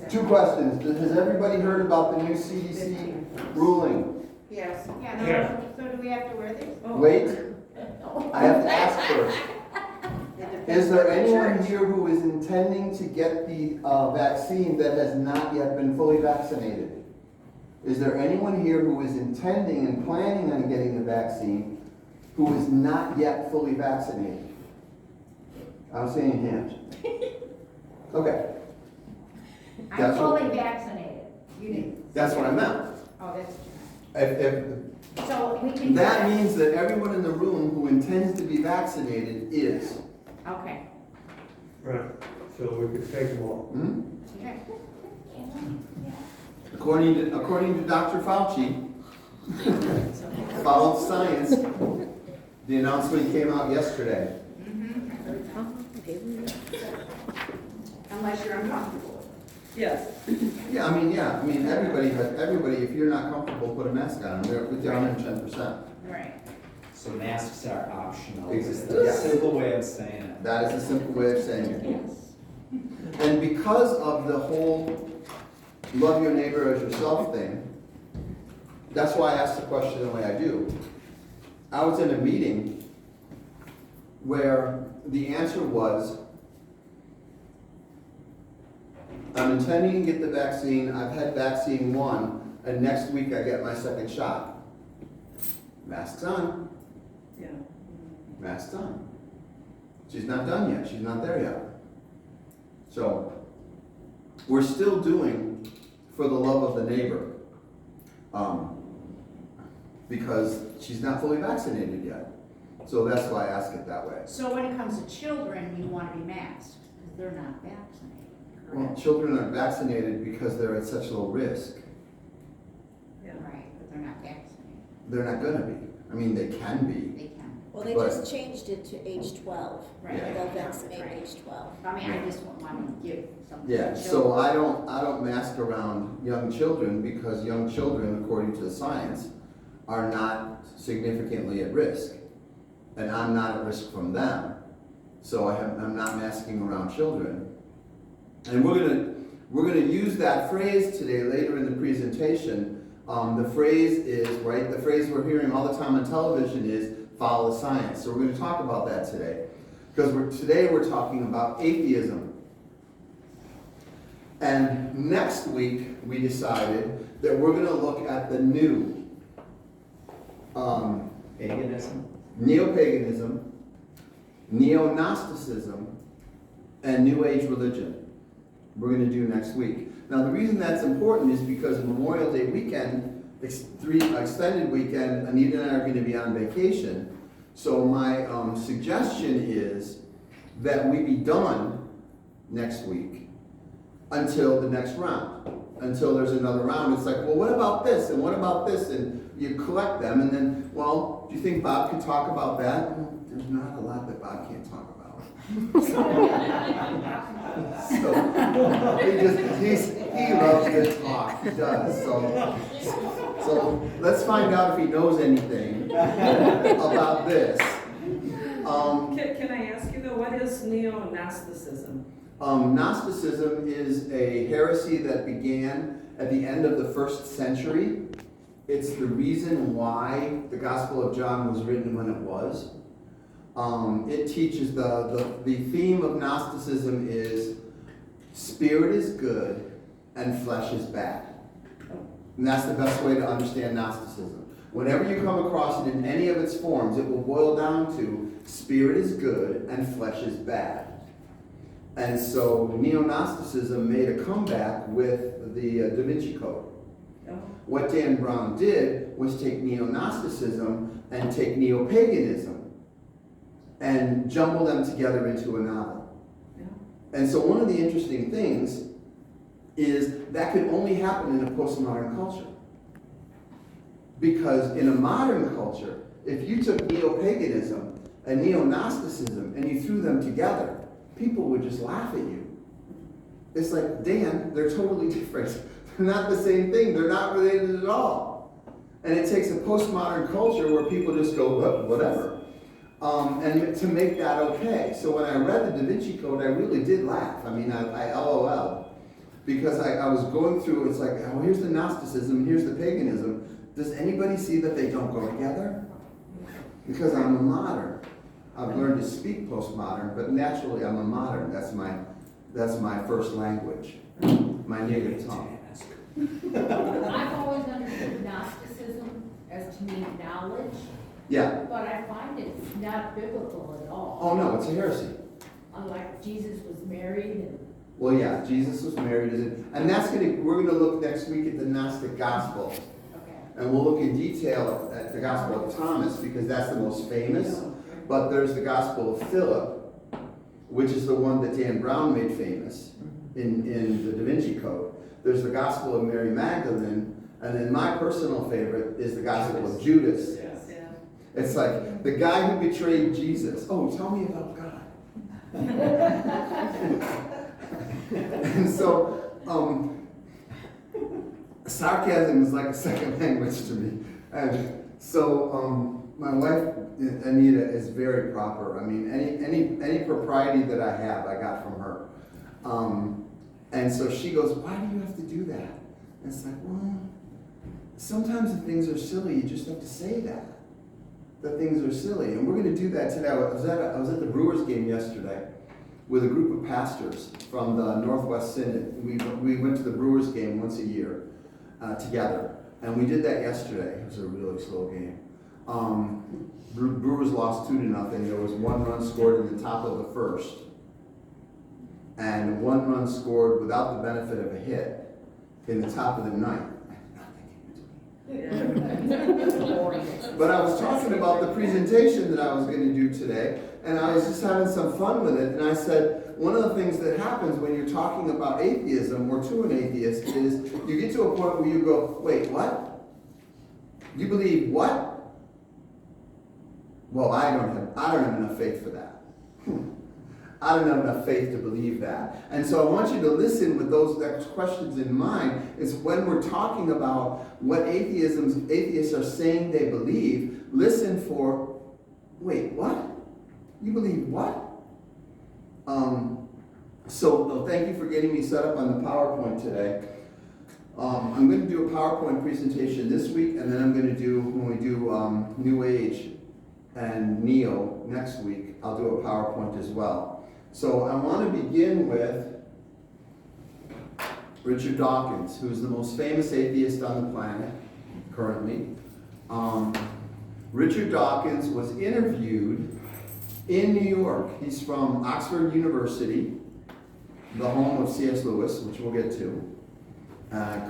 Two questions. Has everybody heard about the new CDC ruling? Yes. Yeah, So do we have to wear these? Wait, I have to ask first. Is there anyone here who is intending to get the vaccine that has not yet been fully vaccinated? Is there anyone here who is intending and planning on getting the vaccine who is not yet fully vaccinated? I don't see any hands. Okay. I'm That's what- fully vaccinated. You didn't. That's what I meant. Oh, that's If so we can. that means that everyone in the room who intends to be vaccinated is. Okay. right, so we could take them all. Hmm? Okay. According to Dr. Fauci, followed science, the announcement came out yesterday. Unless you're uncomfortable. Yes. Yeah, I mean, everybody, if you're not comfortable, put a mask on. They're 110%. Right. So masks are optional. Exactly. It's Yes. a simple way of saying it. That is a simple way of saying it. Yes. And because of the whole love your neighbor as yourself thing, that's why I asked the question the way I do. I was in a meeting where the answer was, I'm intending to get the vaccine, I've had vaccine 1, and next week I get my second shot. Masks on, Yeah. masks on. She's not done yet, she's not there yet. So, we're still doing for the love of the neighbor, because she's not fully vaccinated yet. So that's why I ask it that way. So when it comes to children, you want to be masked because they're not vaccinated. Well, Correct. children are vaccinated because they're at such low risk. Yeah. Right, but they're not vaccinated. They're not gonna be. I mean, they can be. They can. Well, they But- just changed it to age 12. Right. Yeah. They'll vaccinate Right. age 12. I mean, I just want to give something. Yeah, to so children. I don't mask around young children because young children, according to the science, are not significantly at risk. And I'm not at risk from them. So I'm not masking around children. And we're gonna use that phrase today later in the presentation. The phrase is, right, the phrase we're hearing all the time on television is follow the science. So we're gonna talk about that today. Because today we're talking about atheism. And next week we decided that we're gonna look at the new Paganism? neo-paganism, neo-Gnosticism, and New Age religion. We're going to do next week. Now, the reason that's important is because Memorial Day weekend, extended weekend, Anita and I are going to be on vacation. So my suggestion is that we be done next week until the next round, until there's another round. It's like, well, what about this? And what about this? And you collect them, and then, well, do you think Bob can talk about that? Well, there's not a lot that Bob can't talk about. So, he loves to talk, he does. So let's find out if he knows anything about this. Can I ask you though, what is neo-Gnosticism? Gnosticism is a heresy that began at the end of the 1st century. It's the reason why the Gospel of John was written when it was. It teaches the theme of Gnosticism is spirit is good and flesh is bad. And that's the best way to understand Gnosticism. Whenever you come across it in any of its forms, it will boil down to spirit is good and flesh is bad. And so neo-Gnosticism made a comeback with the Da Vinci Code. Oh. What Dan Brown did was take neo-Gnosticism and take neo-paganism and jumble them together into a novel. Yeah. And so one of the interesting things is that can only happen in a postmodern culture. Because in a modern culture, if you took neo-paganism and neo-Gnosticism and you threw them together, people would just laugh at you. It's like, Dan, they're totally different. They're not the same thing. They're not related at all. And it takes a postmodern culture where people just go, whatever. And to make that okay. So when I read the Da Vinci Code, I really did laugh. I mean, I LOL. because I was going through, it's like, oh, here's the Gnosticism, here's the paganism. Does anybody see that they don't go together? Because I'm a modern. I've learned to speak postmodern, but naturally I'm a modern. That's my first language, my native tongue. I've always understood Gnosticism as to mean knowledge, Yeah. but I find it's not biblical at all. Oh no, it's a heresy. Unlike Jesus was married and. Well, yeah, Jesus was married, and we're gonna look next week at the Gnostic Gospel, Okay. and we'll look in detail at the Gospel of Thomas because that's the most famous. But there's the Gospel of Philip, which is the one that Dan Brown made famous in the Da Vinci Code. There's the Gospel of Mary Magdalene, and then my personal favorite is the Gospel of Judas. Yes. Yeah. It's like the guy who betrayed Jesus. Oh, tell me about God. And so, sarcasm is like a second language to me. And so, my wife, Anita, is very proper. I mean, any propriety that I have, I got from her. And so she goes, why do you have to do that? And it's like, well, sometimes the things are silly. You just have to say that. The things are silly. And we're going to do that today. I was at the Brewers game yesterday with a group of pastors from the Northwest Synod. We went to the Brewers game once a year together. And we did that yesterday. It was a really slow game. Brewers lost 2-0. There was 1 run scored in the top of the first. And 1 run scored without the benefit of a hit in the top of the ninth. But I was talking about the presentation that I was going to do today, and I was just having some fun with it. And I said, one of the things that happens when you're talking about atheism or to an atheist is you get to a point where you go, wait, what? You believe what? Well, I don't have enough faith for that. I don't have enough faith to believe that. And so I want you to listen with those questions in mind, is when we're talking about what atheists are saying they believe, listen for, wait, what? You believe what? So thank you for getting me set up on the PowerPoint today. I'm going to do a PowerPoint presentation this week, and then I'm going to do, when we do New Age and Neo next week, I'll do a PowerPoint as well. So I want to begin with Richard Dawkins, who is the most famous atheist on the planet currently. Richard Dawkins was interviewed in New York. He's from Oxford University, the home of C.S. Lewis, which we'll get to.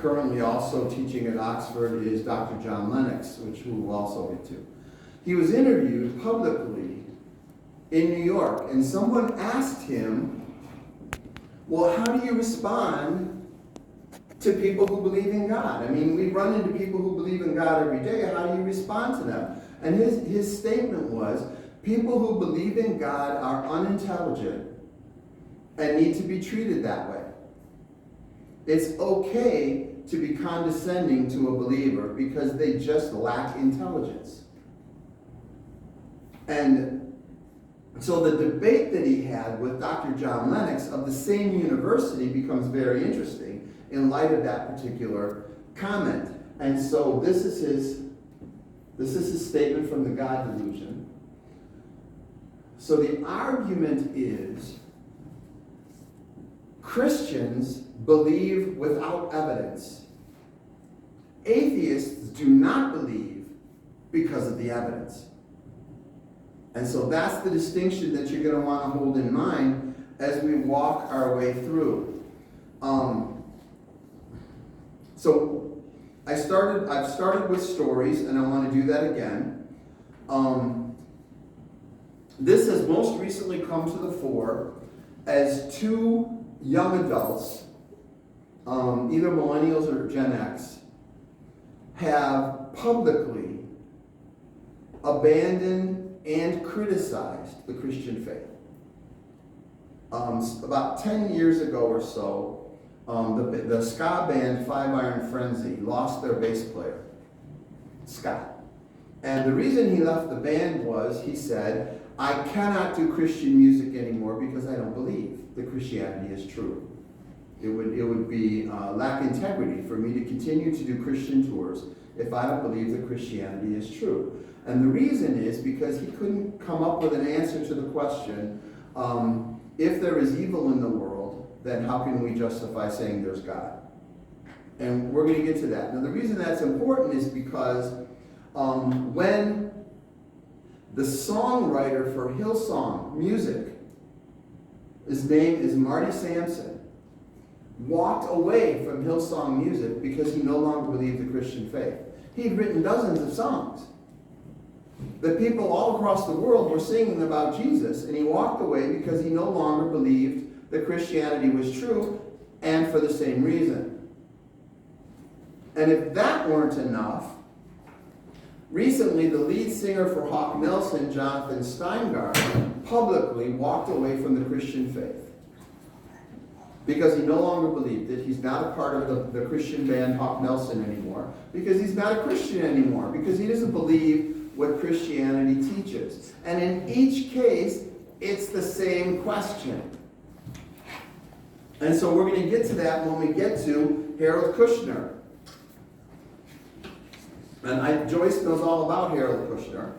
Currently also teaching at Oxford is Dr. John Lennox, which we'll also get to. He was interviewed publicly in New York, and someone asked him, well, how do you respond to people who believe in God? I mean, we run into people who believe in God every day. How do you respond to them? And his statement was, people who believe in God are unintelligent and need to be treated that way. It's okay to be condescending to a believer because they just lack intelligence. And so the debate that he had with Dr. John Lennox of the same university becomes very interesting in light of that particular comment. And so this is his statement from the God Delusion. So the argument is Christians believe without evidence. Atheists do not believe because of the evidence. And so that's the distinction that you're going to want to hold in mind as we walk our way through. So I've started with stories, and I want to do that again. This has most recently come to the fore as 2 young adults, either millennials or Gen X, have publicly abandoned and criticized the Christian faith. About 10 years ago or so, the ska band 5 Iron Frenzy lost their bass player, Scott. And the reason he left the band was, he said, I cannot do Christian music anymore because I don't believe that Christianity is true. It would be lack integrity for me to continue to do Christian tours if I don't believe that Christianity is true. And the reason is because he couldn't come up with an answer to the question, if there is evil in the world, then how can we justify saying there's God? And we're going to get to that. Now, the reason that's important is because when the songwriter for Hillsong Music, his name is Marty Sampson, walked away from Hillsong Music because he no longer believed the Christian faith. He'd written dozens of songs that people all across the world were singing about Jesus, and he walked away because he no longer believed that Christianity was true, and for the same reason. And if that weren't enough, recently the lead singer for Hawk Nelson, Jonathan Steingart, publicly walked away from the Christian faith because he no longer believed it. He's not a part of the Christian band Hawk Nelson anymore, because he's not a Christian anymore, because he doesn't believe what Christianity teaches. And in each case, it's the same question. And so we're going to get to that when we get to Harold Kushner. And Joyce knows all about Harold Kushner.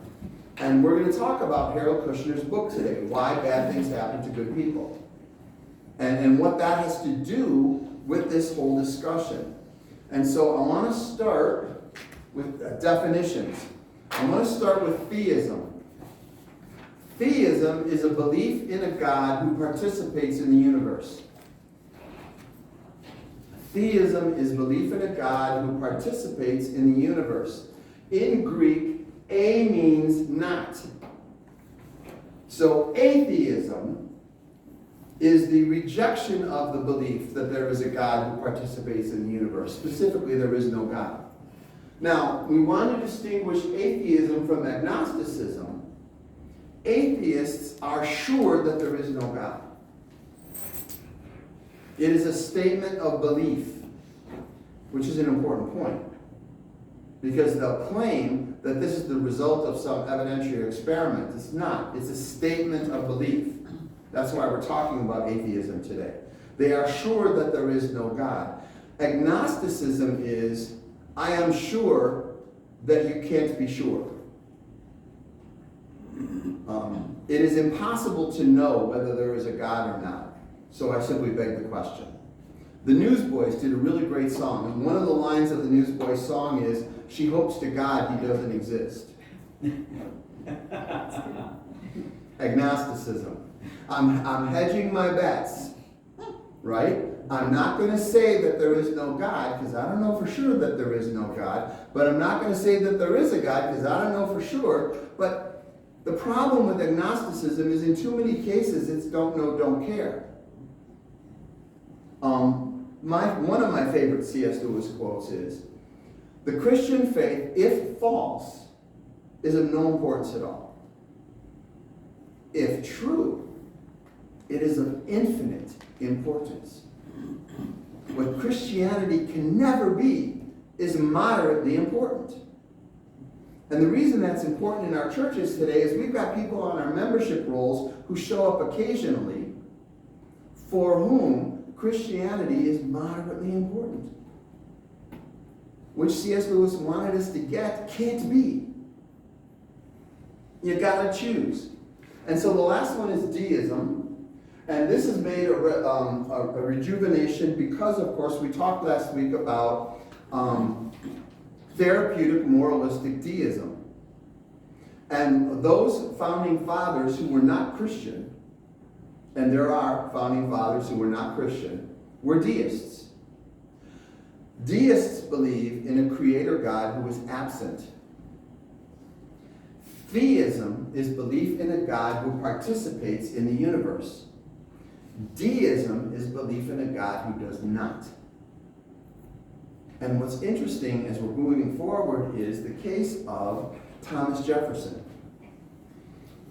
And we're going to talk about Harold Kushner's book today, Why Bad Things Happen to Good People. And what that has to do with this whole discussion. And so I want to start with definitions. I want to start with theism. Theism is a belief in a God who participates in the universe. Theism is belief in a God who participates in the universe. In Greek, a means not. So atheism is the rejection of the belief that there is a God who participates in the universe. Specifically, there is no God. Now, we want to distinguish atheism from agnosticism. Atheists are sure that there is no God. It is a statement of belief, which is an important point, because they'll claim that this is the result of some evidentiary experiment. It's not. It's a statement of belief. That's why we're talking about atheism today. They are sure that there is no God. Agnosticism is, I am sure that you can't be sure. It is impossible to know whether there is a God or not. So I simply beg the question. The Newsboys did a really great song, and one of the lines of the Newsboys song is, she hopes to God he doesn't exist. Agnosticism. I'm hedging my bets, right? I'm not going to say that there is no God, because I don't know for sure that there is no God. But I'm not going to say that there is a God, because I don't know for sure. But the problem with agnosticism is in too many cases it's don't know, don't care. One of my favorite C.S. Lewis quotes is, the Christian faith, if false, is of no importance at all. If true, it is of infinite importance. What Christianity can never be is moderately important. And the reason that's important in our churches today is we've got people on our membership rolls who show up occasionally for whom Christianity is moderately important. Which C.S. Lewis wanted us to get can't be. You gotta choose. And so the last one is deism. And this has made a rejuvenation because, of course, we talked last week about therapeutic moralistic deism. And those founding fathers who were not Christian, and there are founding fathers who were not Christian, were deists. Deists believe in a creator God who is absent. Theism is belief in a God who participates in the universe. Deism is belief in a God who does not. And what's interesting as we're moving forward is the case of Thomas Jefferson.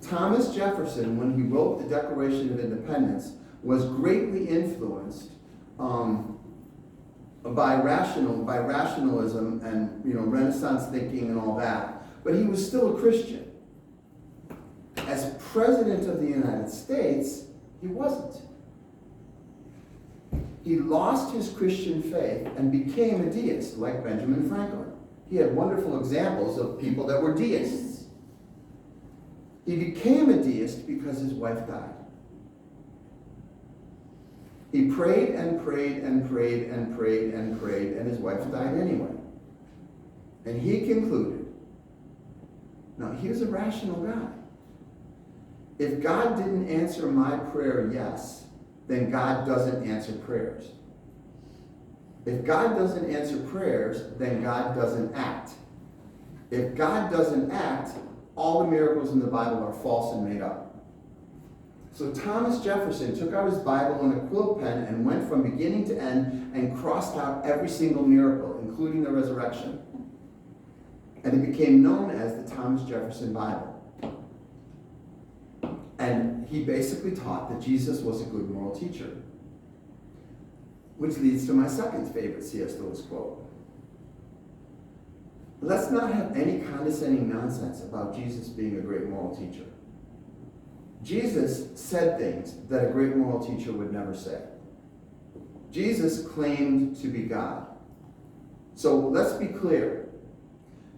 Thomas Jefferson, when he wrote the Declaration of Independence, was greatly influenced by rationalism and Renaissance thinking and all that. But he was still a Christian. As President of the United States, he wasn't. he lost his Christian faith and became a deist, like Benjamin Franklin. He had wonderful examples of people that were deists. He became a deist because his wife died. He prayed and prayed and prayed and prayed and prayed, and his wife died anyway. And he concluded, now he was a rational guy. If God didn't answer my prayer yes, then God doesn't answer prayers. If God doesn't answer prayers, then God doesn't act. If God doesn't act, all the miracles in the Bible are false and made up. So Thomas Jefferson took out his Bible and a quill pen and went from beginning to end and crossed out every single miracle, including the resurrection. And it became known as the Thomas Jefferson Bible. And he basically taught that Jesus was a good moral teacher. Which leads to my second favorite C.S. Lewis quote. Let's not have any condescending nonsense about Jesus being a great moral teacher. Jesus said things that a great moral teacher would never say. Jesus claimed to be God. So let's be clear.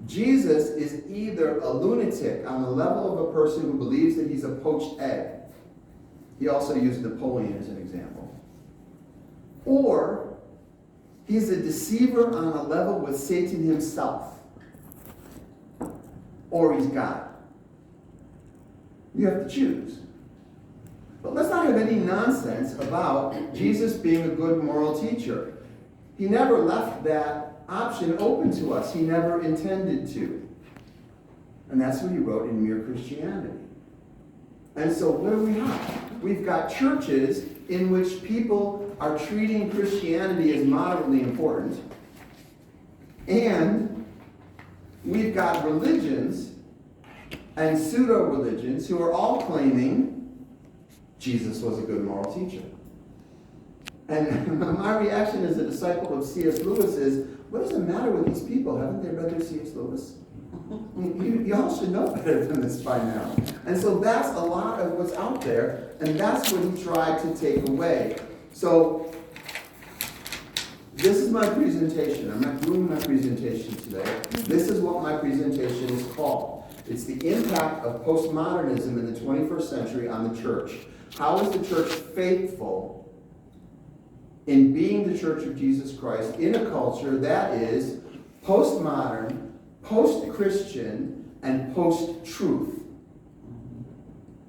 Jesus is either a lunatic on the level of a person who believes that he's a poached egg. He also used Napoleon as an example. Or he's a deceiver on a level with Satan himself. Or he's God. You have to choose. But let's not have any nonsense about Jesus being a good moral teacher. He never left that option open to us. He never intended to. And that's what he wrote in Mere Christianity. And so what do we have? We've got churches in which people are treating Christianity as moderately important. And we've got religions and pseudo-religions who are all claiming Jesus was a good moral teacher. And my reaction as a disciple of C.S. Lewis is, what is the matter with these people? Haven't they read their C.S. Lewis? I mean, you all should know better than this by now. And so that's a lot of what's out there, and that's what he tried to take away. So this is my presentation. I'm not doing my presentation today. This is what my presentation is called. It's the impact of postmodernism in the 21st century on the church. How is the church faithful in being the Church of Jesus Christ in a culture that is postmodern, post-Christian, and post-truth?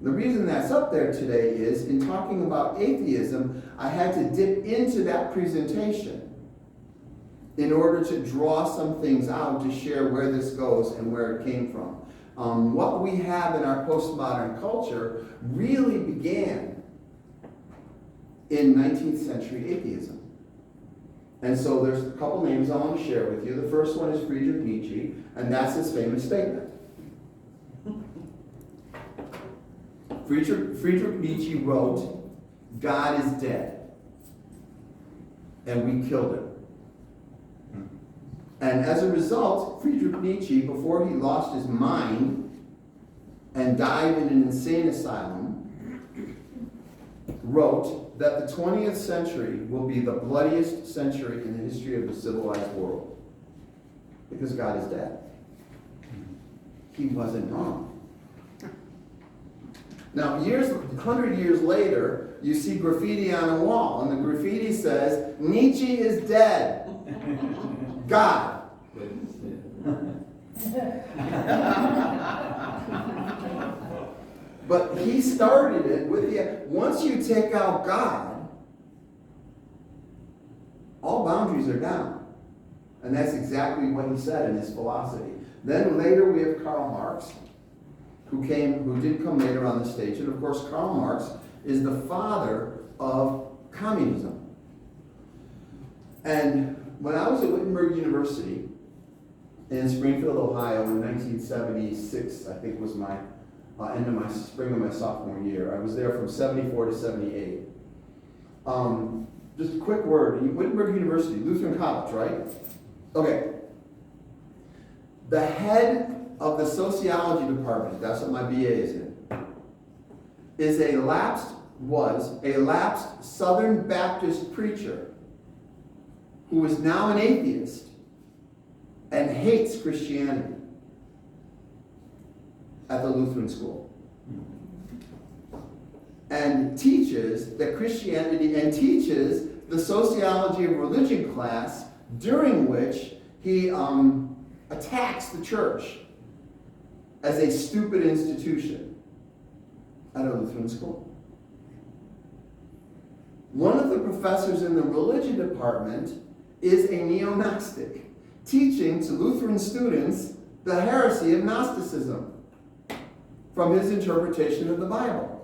The reason that's up there today is, in talking about atheism, I had to dip into that presentation in order to draw some things out to share where this goes and where it came from. What we have in our postmodern culture really began in 19th century atheism. And so there's a couple names I want to share with you. The first one is Friedrich Nietzsche, and that's his famous statement. Friedrich Nietzsche wrote, "God is dead, and we killed him." And as a result, Friedrich Nietzsche, before he lost his mind and died in an insane asylum, wrote that the 20th century will be the bloodiest century in the history of the civilized world. Because God is dead. He wasn't wrong. Now, 100 years later, you see graffiti on a wall, and the graffiti says, "Nietzsche is dead. God." But he started it with once you take out God, all boundaries are down. And that's exactly what he said in his philosophy. Then later we have Karl Marx, who did come later on the stage. And of course, Karl Marx is the father of communism. And when I was at Wittenberg University in Springfield, Ohio in 1976, I think was my spring of my sophomore year. I was there from 74 to 78. Just a quick word. Wittenberg University, Lutheran College, right? Okay. The head of the sociology department, that's what my BA is in, was a lapsed Southern Baptist preacher who is now an atheist and hates Christianity at the Lutheran school. And teaches that Christianity, and teaches the sociology of religion class during which he attacks the church as a stupid institution at a Lutheran school. One of the professors in the religion department is a neo-Gnostic, teaching to Lutheran students the heresy of Gnosticism from his interpretation of the Bible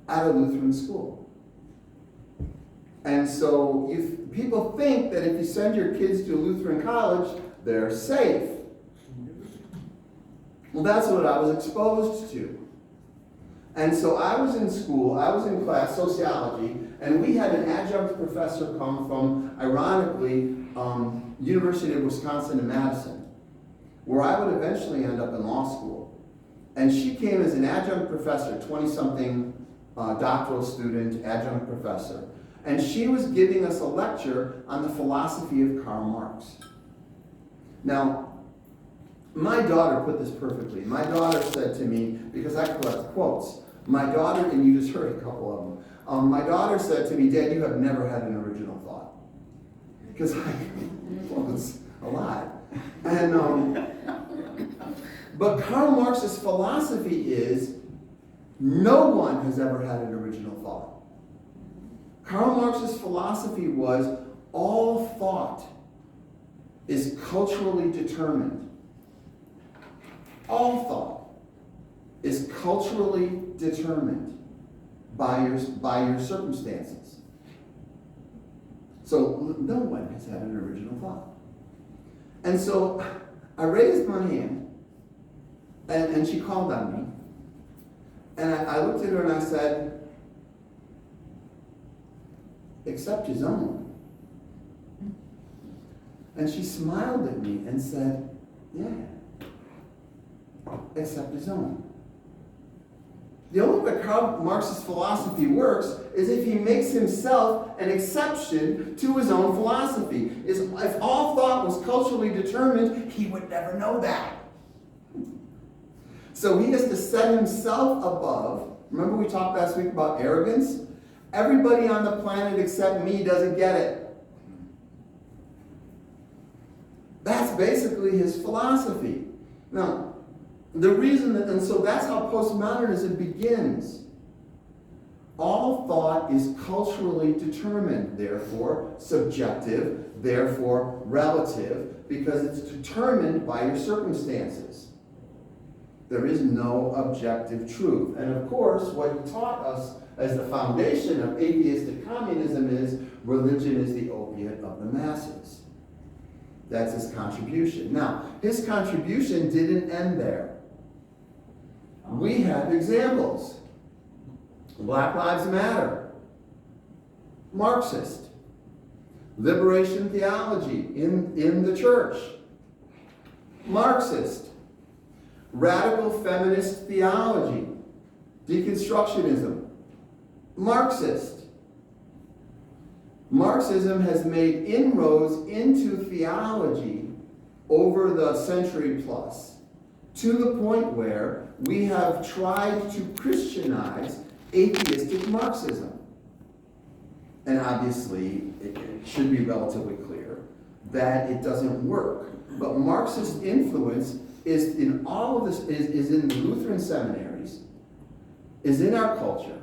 at a Lutheran school. And so people think that if you send your kids to a Lutheran college, they're safe. Well, that's what I was exposed to. And so I was in school, I was in class, sociology, and we had an adjunct professor come from, ironically, University of Wisconsin in Madison, where I would eventually end up in law school. And she came as an adjunct professor, 20-something doctoral student, adjunct professor. And she was giving us a lecture on the philosophy of Karl Marx. Now, my daughter put this perfectly. My daughter said to me, because I collect quotes, my daughter, and you just heard a couple of them, my daughter said to me, Dad, you have never had an original thought. Because I was a lot. And, but Karl Marx's philosophy is, no one has ever had an original thought. Karl Marx's philosophy was, all thought is culturally determined. All thought is culturally determined by your circumstances. So no one has had an original thought. And so I raised my hand, and she called on me. And I looked at her and I said, "Accept his own." And she smiled at me and said, "Yeah, accept his own." The only way Karl Marx's philosophy works is if he makes himself an exception to his own philosophy. If all thought was culturally determined, he would never know that. So he has to set himself above. Remember we talked last week about arrogance? Everybody on the planet except me doesn't get it. That's basically his philosophy. Now, the reason that, and so that's how postmodernism begins. All thought is culturally determined, therefore subjective, therefore relative, because it's determined by your circumstances. There is no objective truth. And of course, what he taught us as the foundation of atheistic communism is religion is the opiate of the masses. That's his contribution. Now, his contribution didn't end there. We have examples. Black Lives Matter, Marxist. Liberation theology in the church, Marxist. Radical feminist theology, deconstructionism, Marxist. Marxism has made inroads into theology over the century plus, to the point where we have tried to Christianize atheistic Marxism. And obviously, it should be relatively clear that it doesn't work. But Marxist influence is in all of this, is in the Lutheran seminaries, is in our culture.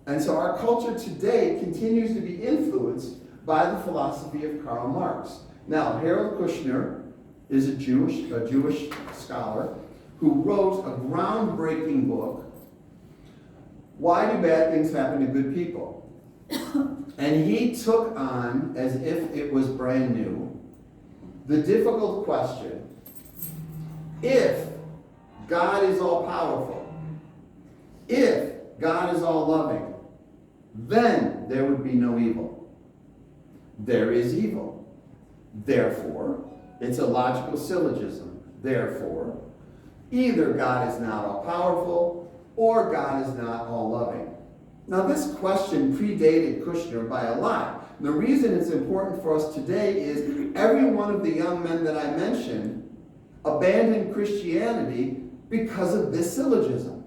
And so our culture today continues to be influenced by the philosophy of Karl Marx. Now, Harold Kushner is a Jewish scholar who wrote a groundbreaking book, Why Do Bad Things Happen to Good People? And he took on, as if it was brand new, the difficult question, if God is all powerful, if God is all loving, then there would be no evil. There is evil. Therefore, it's a logical syllogism. Therefore, either God is not all powerful or God is not all loving. Now, this question predated Kushner by a lot, The reason it's important for us today is every one of the young men that I mentioned abandoned Christianity because of this syllogism.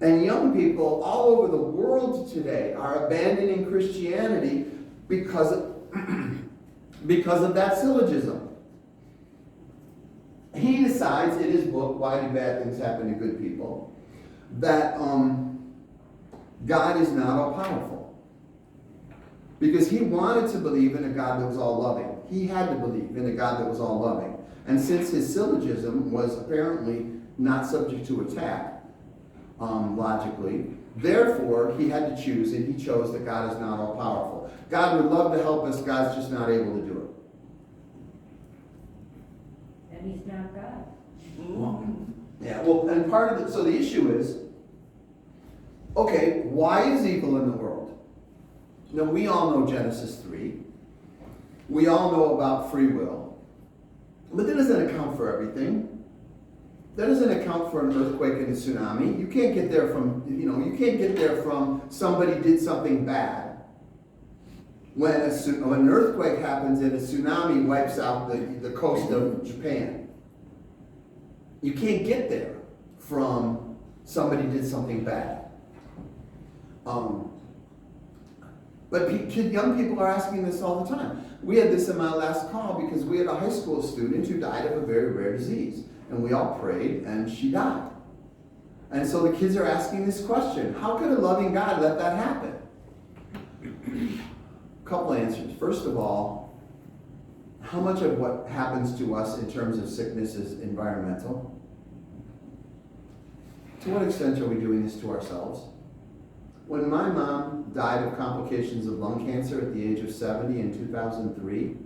And young people all over the world today are abandoning Christianity because of that syllogism. He decides in his book, Why Do Bad Things Happen to Good People, that God is not all powerful. Because he wanted to believe in a God that was all loving. He had to believe in a God that was all loving. And since his syllogism was apparently not subject to attack, logically, therefore he had to choose, and he chose that God is not all powerful. God would love to help us, God's just not able to do it. And he's not God. Yeah, well, and part of it, so the issue is, okay, why is evil in the world? Now, we all know Genesis 3. We all know about free will. But that doesn't account for everything. That doesn't account for an earthquake and a tsunami. You can't get there from, you can't get there from somebody did something bad. When an earthquake happens and a tsunami wipes out the coast of Japan. You can't get there from somebody did something bad. But young people are asking this all the time. We had this in my last call because we had a high school student who died of a very rare disease. And we all prayed, and she died. And so the kids are asking this question: how could a loving God let that happen? A couple answers. First of all, how much of what happens to us in terms of sickness is environmental? To what extent are we doing this to ourselves? When my mom died of complications of lung cancer at the age of 70 in 2003,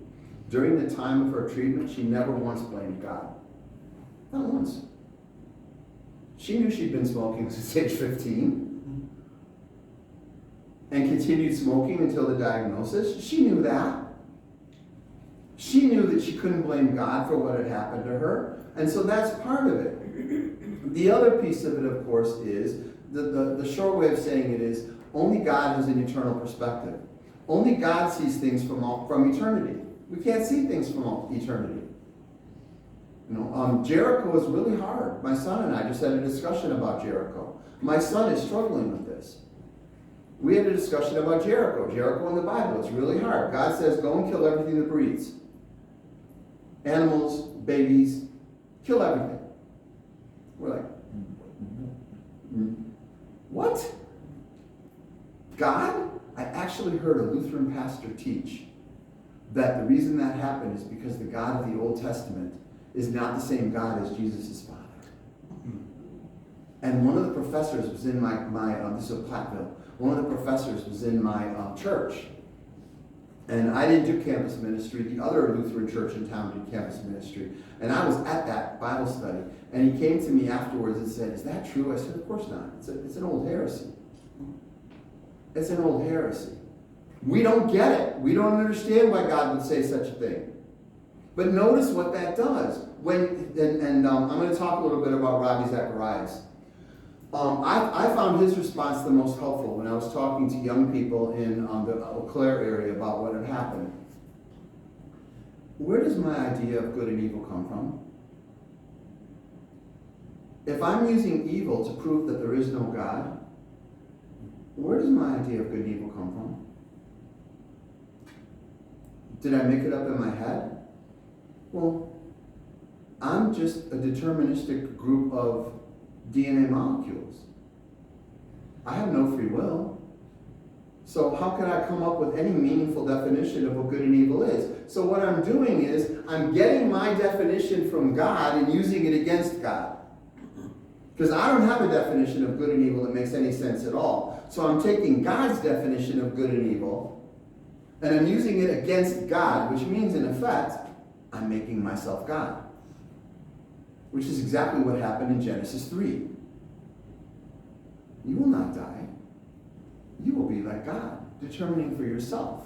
during the time of her treatment, she never once blamed God. Not once. She knew she'd been smoking since age 15 and continued smoking until the diagnosis. She knew that. She knew that she couldn't blame God for what had happened to her. And so that's part of it. The other piece of it, of course, is the short way of saying it is only God has an eternal perspective. Only God sees things from eternity. We can't see things from eternity. Jericho is really hard. My son and I just had a discussion about Jericho. My son is struggling with this. We had a discussion about Jericho. Jericho in the Bible, it's really hard. God says, go and kill everything that breathes. Animals, babies, kill everything. We're like, what? God? I actually heard a Lutheran pastor teach that the reason that happened is because the God of the Old Testament is not the same God as Jesus' Father. And one of the professors was in my this is a Platteville, one of the professors was in my church. And I didn't do campus ministry. The other Lutheran church in town did campus ministry. And I was at that Bible study. And he came to me afterwards and said, is that true? I said, of course not. It's an old heresy. It's an old heresy. We don't get it. We don't understand why God would say such a thing. But notice what that does. I'm going to talk a little bit about Ravi Zacharias. I found his response the most helpful when I was talking to young people in the Eau Claire area about what had happened. Where does my idea of good and evil come from? If I'm using evil to prove that there is no God, where does my idea of good and evil come from? Did I make it up in my head? Well, I'm just a deterministic group of DNA molecules. I have no free will. So how can I come up with any meaningful definition of what good and evil is? So what I'm doing is I'm getting my definition from God and using it against God. Because I don't have a definition of good and evil that makes any sense at all. So I'm taking God's definition of good and evil and I'm using it against God, which means in effect, I'm making myself God. Which is exactly what happened in Genesis 3. You will not die. You will be like God, determining for yourself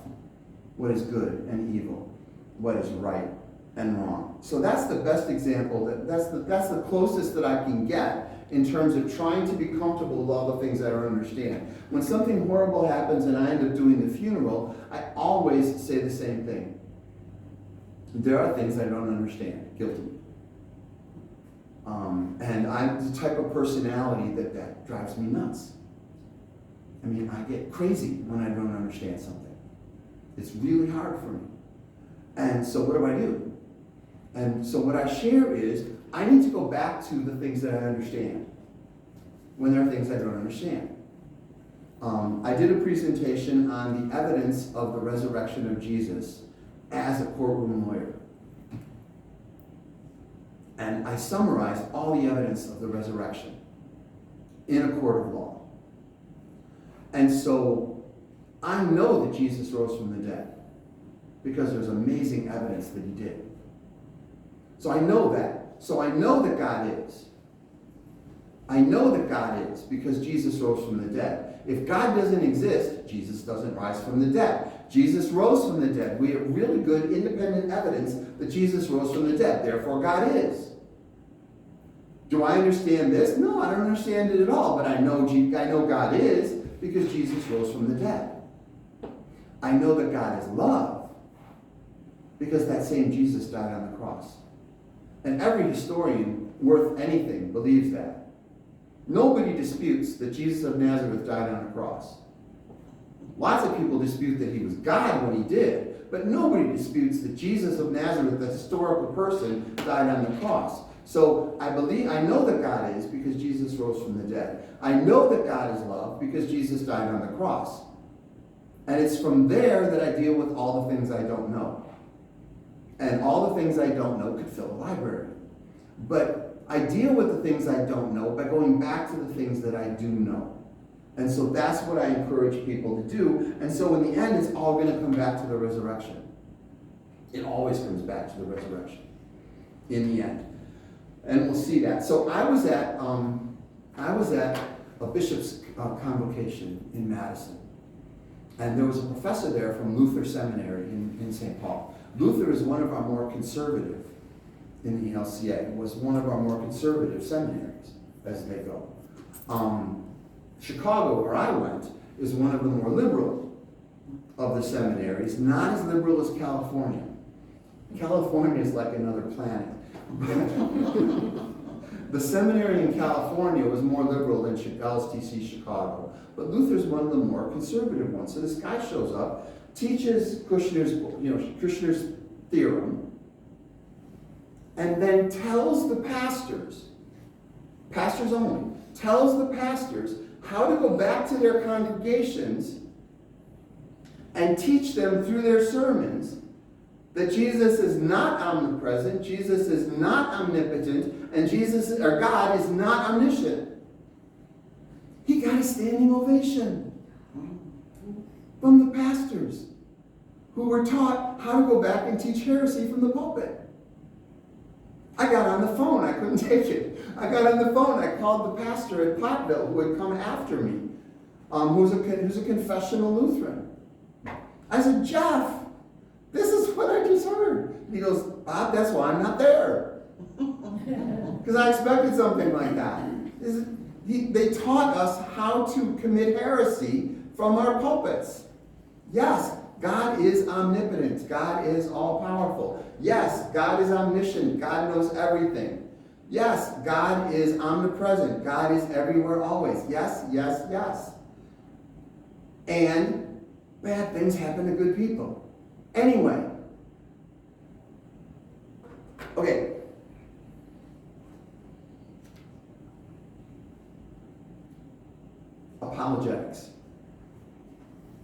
what is good and evil, what is right and wrong. So that's the best example. That's the closest that I can get in terms of trying to be comfortable with all the things I don't understand. When something horrible happens and I end up doing the funeral, I always say the same thing. There are things I don't understand. Guilty. And I'm the type of personality that drives me nuts. I mean, I get crazy when I don't understand something. It's really hard for me. And so what do? And so what I share is, I need to go back to the things that I understand when there are things I don't understand. I did a presentation on the evidence of the resurrection of Jesus as a courtroom lawyer. And I summarized all the evidence of the resurrection in a court of law. And so I know that Jesus rose from the dead because there's amazing evidence that he did. So I know that. So I know that God is. I know that God is because Jesus rose from the dead. If God doesn't exist, Jesus doesn't rise from the dead. Jesus rose from the dead. We have really good independent evidence that Jesus rose from the dead. Therefore, God is. Do I understand this? No, I don't understand it at all. But I know God is because Jesus rose from the dead. I know that God is love because that same Jesus died on the cross. And every historian worth anything believes that. Nobody disputes that Jesus of Nazareth died on a cross. Lots of people dispute that he was God when he did, but nobody disputes that Jesus of Nazareth, the historical person, died on the cross. So I know that God is because Jesus rose from the dead. I know that God is love because Jesus died on the cross. And it's from there that I deal with all the things I don't know. And all the things I don't know could fill a library. But I deal with the things I don't know by going back to the things that I do know. And so that's what I encourage people to do. And so in the end, it's all going to come back to the resurrection. It always comes back to the resurrection in the end. And we'll see that. So I was at a bishop's convocation in Madison. And there was a professor there from Luther Seminary in St. Paul. Luther is one of our more conservative, in the LCA, was one of our more conservative seminaries as they go. Chicago, where I went, is one of the more liberal of the seminaries, not as liberal as California. California is like another planet. The seminary in California was more liberal than LSTC Chicago, but Luther's one of the more conservative ones. So this guy shows up, teaches Kushner's theorem, and then tells the pastors only, tells the pastors how to go back to their congregations and teach them through their sermons that Jesus is not omnipresent, Jesus is not omnipotent, and God is not omniscient. He got a standing ovation from the pastors who were taught how to go back and teach heresy from the pulpit. I got on the phone. I couldn't take it. I got on the phone. I called the pastor at Platteville who had come after me, who's a confessional Lutheran. I said, Jeff, this is what I just heard. He goes, Bob, that's why I'm not there. Because I expected something like that. They taught us how to commit heresy from our pulpits. Yes, God is omnipotent. God is all-powerful. Yes, God is omniscient. God knows everything. Yes, God is omnipresent. God is everywhere always. Yes, yes, yes. And bad things happen to good people. Anyway. Okay. Apologetics.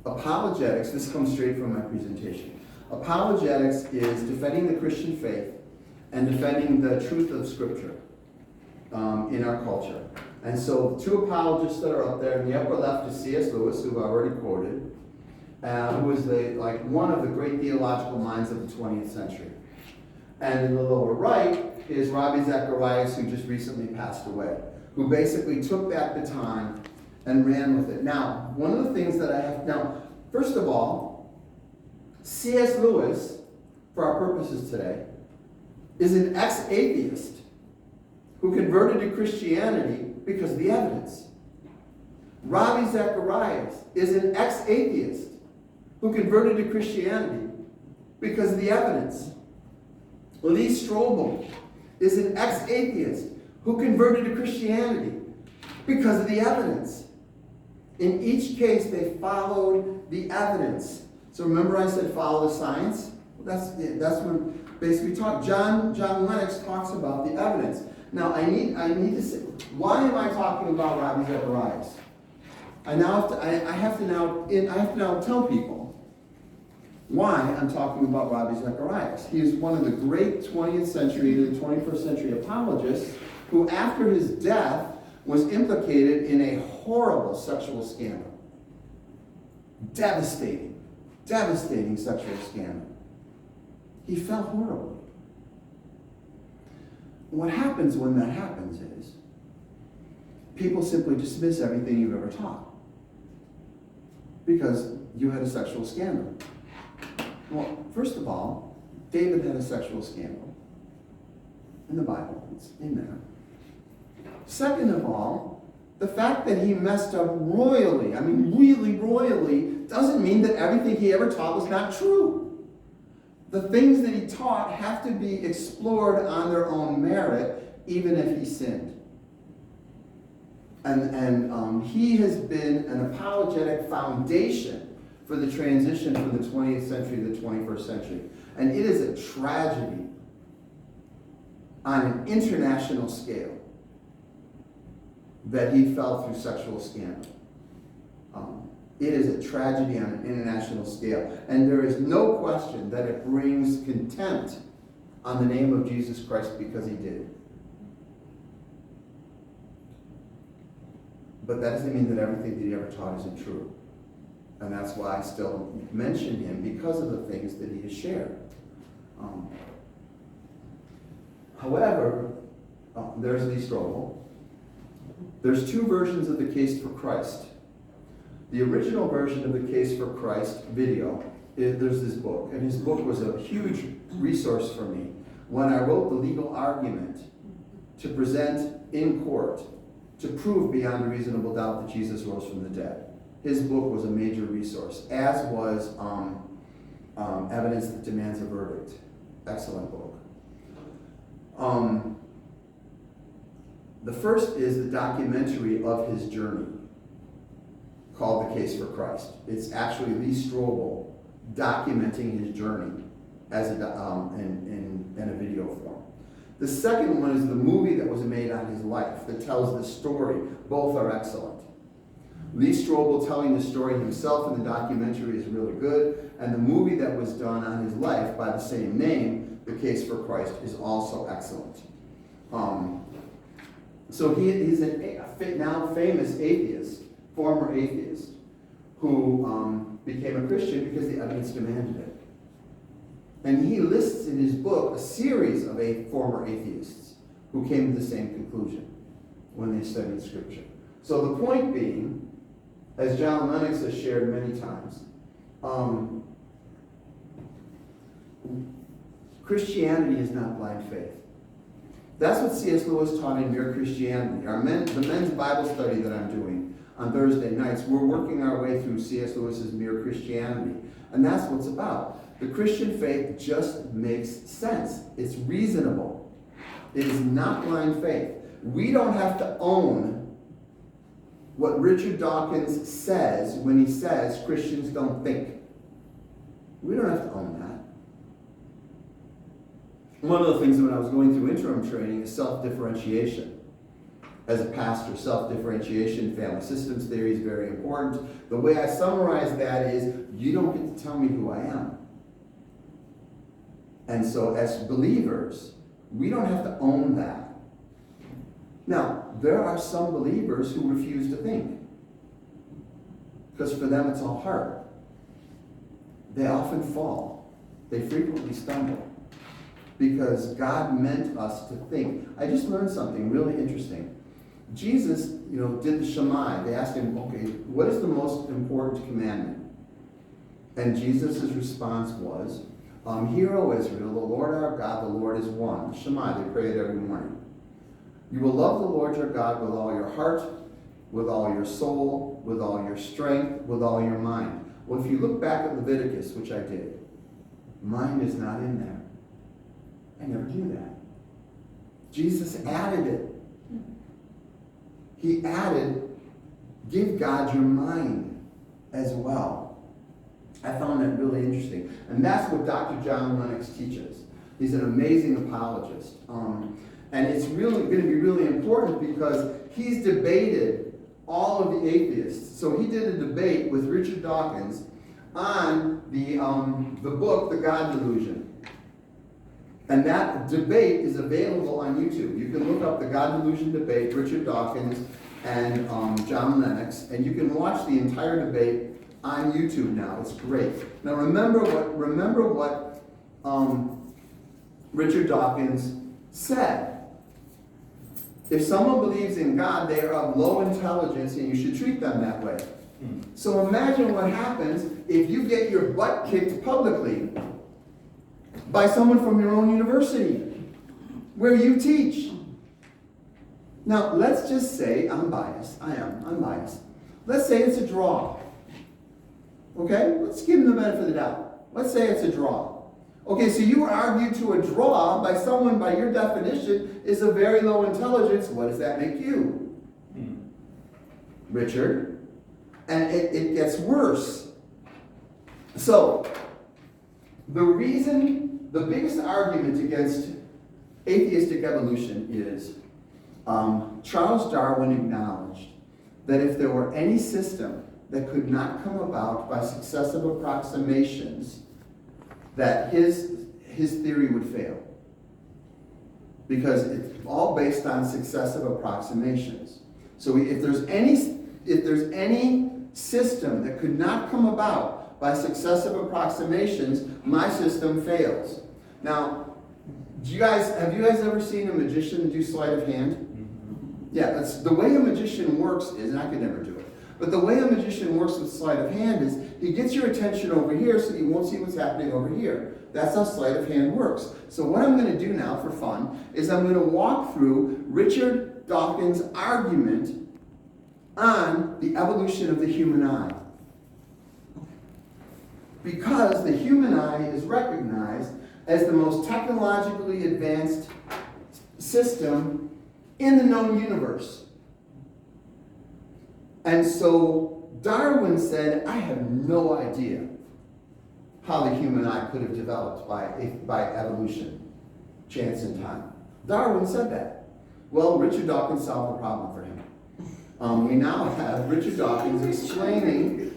Apologetics, this comes straight from my presentation. Apologetics is defending the Christian faith and defending the truth of Scripture in our culture. And so two apologists that are up there, in the upper left is C.S. Lewis, who I already quoted, who is one of the great theological minds of the 20th century. And in the lower right is Ravi Zacharias, who just recently passed away, who basically took that baton and ran with it. Now, one of the things that I have... Now, first of all, C.S. Lewis, for our purposes today, is an ex-atheist who converted to Christianity Because of the evidence. Ravi Zacharias is an ex-atheist who converted to Christianity because of the evidence. Lee Strobel is an ex-atheist who converted to Christianity because of the evidence. In each case, they followed the evidence. So remember I said follow the science? Well, that's what basically taught. John Lennox talks about the evidence. Now I need to say, why am I talking about Ravi Zacharias? I have to now tell people why I'm talking about Ravi Zacharias. He is one of the great 20th century and 21st century apologists who, after his death, was implicated in a horrible sexual scandal. Devastating sexual scandal. He fell horribly. What happens when that happens is people simply dismiss everything you've ever taught because you had a sexual scandal. Well, first of all, David had a sexual scandal in the Bible. It's in there. Second of all, the fact that he messed up royally, I mean really royally, doesn't mean that everything he ever taught was not true. The things that he taught have to be explored on their own merit, even if he sinned. And he has been an apologetic foundation for the transition from the 20th century to the 21st century. And it is a tragedy on an international scale that he fell through sexual scandal. It is a tragedy on an international scale. And there is no question that it brings contempt on the name of Jesus Christ because he did. But that doesn't mean that everything that he ever taught isn't true. And that's why I still mention him, because of the things that he has shared. However, there's Lee Strobel. There's two versions of the Case for Christ. The original version of the Case for Christ video, there's this book. And his book was a huge resource for me when I wrote the legal argument to present in court to prove beyond a reasonable doubt that Jesus rose from the dead. His book was a major resource, as was Evidence That Demands a Verdict. Excellent book. The first is the documentary of his journey, called The Case for Christ. It's actually Lee Strobel documenting his journey as in a video form. The second one is the movie that was made on his life that tells the story. Both are excellent. Lee Strobel telling the story himself in the documentary is really good, and the movie that was done on his life by the same name, The Case for Christ, is also excellent. So he's a now famous atheist, former atheist, who became a Christian because the evidence demanded it. And he lists in his book a series of former atheists who came to the same conclusion when they studied Scripture. So the point being, as John Lennox has shared many times, Christianity is not blind faith. That's what C.S. Lewis taught in Mere Christianity. The men's Bible study that I'm doing on Thursday nights, we're working our way through C.S. Lewis's Mere Christianity. And that's what it's about. The Christian faith just makes sense. It's reasonable. It is not blind faith. We don't have to own what Richard Dawkins says when he says Christians don't think. We don't have to own that. One of the things when I was going through interim training is self-differentiation. As a pastor, self-differentiation, family systems theory is very important. The way I summarize that is, you don't get to tell me who I am. And so as believers, we don't have to own that. Now, there are some believers who refuse to think, because for them it's all hard. They often fall. They frequently stumble, because God meant us to think. I just learned something really interesting. Jesus, did the Shema. They asked him, okay, what is the most important commandment? And Jesus' response was, Hear, O Israel, the Lord our God, the Lord is one. Shema, they pray it every morning. You will love the Lord your God with all your heart, with all your soul, with all your strength, with all your mind. Well, if you look back at Leviticus, which I did, mind is not in there. I never do that. Jesus added it. He added, give God your mind as well. I found that really interesting. And that's what Dr. John Lennox teaches. He's an amazing apologist. And it's really going to be really important because he's debated all of the atheists. So he did a debate with Richard Dawkins on the book, The God Delusion. And that debate is available on YouTube. You can look up the God Delusion debate, Richard Dawkins and John Lennox, and you can watch the entire debate on YouTube now. It's great. Now remember what Richard Dawkins said. If someone believes in God, they are of low intelligence and you should treat them that way. So imagine what happens if you get your butt kicked publicly by someone from your own university where you teach. Now, let's just say, I'm biased. I'm biased. Let's say it's a draw. Okay? Let's give them the benefit of the doubt. Let's say it's a draw. Okay, so you argue to a draw by someone, by your definition, is of very low intelligence. What does that make you? Richard? And it gets worse. So, the biggest argument against atheistic evolution is Charles Darwin acknowledged that if there were any system that could not come about by successive approximations, that his theory would fail. Because it's all based on successive approximations. So if there's any system that could not come about by successive approximations, my system fails. Now, have you guys ever seen a magician do sleight of hand? Yeah, that's the way a magician works is, and I could never do it, but the way a magician works with sleight of hand is he gets your attention over here so you won't see what's happening over here. That's how sleight of hand works. So what I'm going to do now for fun is I'm going to walk through Richard Dawkins' argument on the evolution of the human eye. Because the human eye is recognized as the most technologically advanced system in the known universe. And so Darwin said, I have no idea how the human eye could have developed by evolution, chance and time. Darwin said that. Well, Richard Dawkins solved the problem for him. We now have Richard Dawkins explaining,